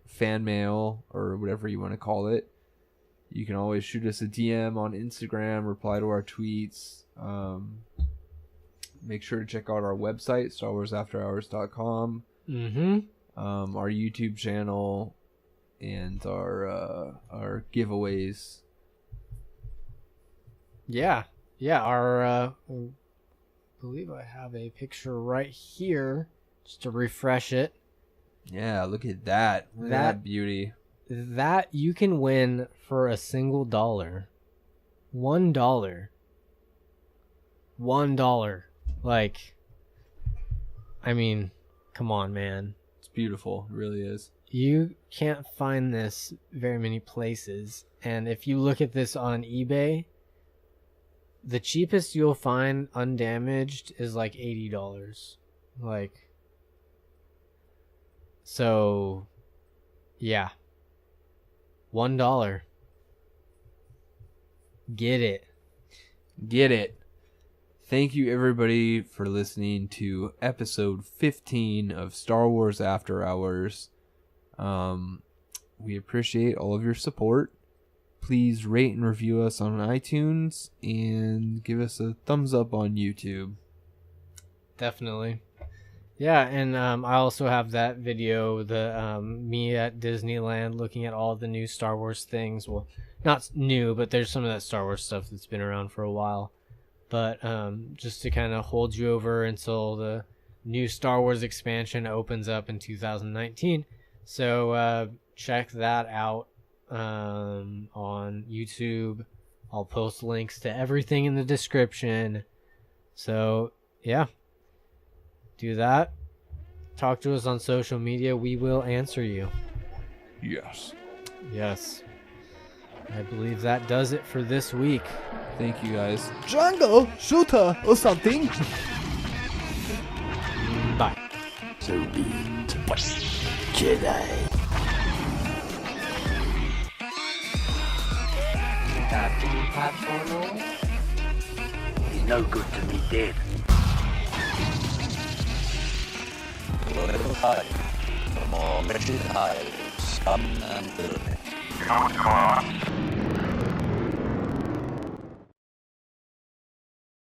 Speaker 4: fan mail or whatever you want to call it, you can always shoot us a DM on Instagram, reply to our tweets. Make sure to check out our website, StarWarsAfterHours.com.
Speaker 5: Mm-hmm.
Speaker 4: Our YouTube channel and our giveaways.
Speaker 5: Yeah. I believe I have a picture right here just to refresh it.
Speaker 4: Yeah, look at that. Look at that beauty.
Speaker 5: That you can win for a single $1. $1. $1. Like, I mean, come on, man.
Speaker 4: It's beautiful. It really is.
Speaker 5: You can't find this very many places. And if you look at this on eBay, the cheapest you'll find undamaged is like $80. Like, so, yeah. $1. Get it.
Speaker 4: Get it. Thank you, everybody, for listening to episode 15 of Star Wars After Hours. We appreciate all of your support. Please rate and review us on iTunes and give us a thumbs up on YouTube.
Speaker 5: Definitely. Yeah, and I also have that video, me at Disneyland looking at all the new Star Wars things. Well, not new, but there's some of that Star Wars stuff that's been around for a while. But just to kind of hold you over until the new Star Wars expansion opens up in 2019. So check that out on YouTube. I'll post links to everything in the description. So, yeah. Do that. Talk to us on social media. We will answer you.
Speaker 4: Yes.
Speaker 5: Yes. I believe that does it for this week.
Speaker 4: Thank you, guys.
Speaker 6: Jungle, shooter, or something.
Speaker 5: Bye.
Speaker 1: So be it. Jedi. He's no good to me dead.
Speaker 2: You will never find the more wretched hive of scum and villainy.
Speaker 3: You know what's going on?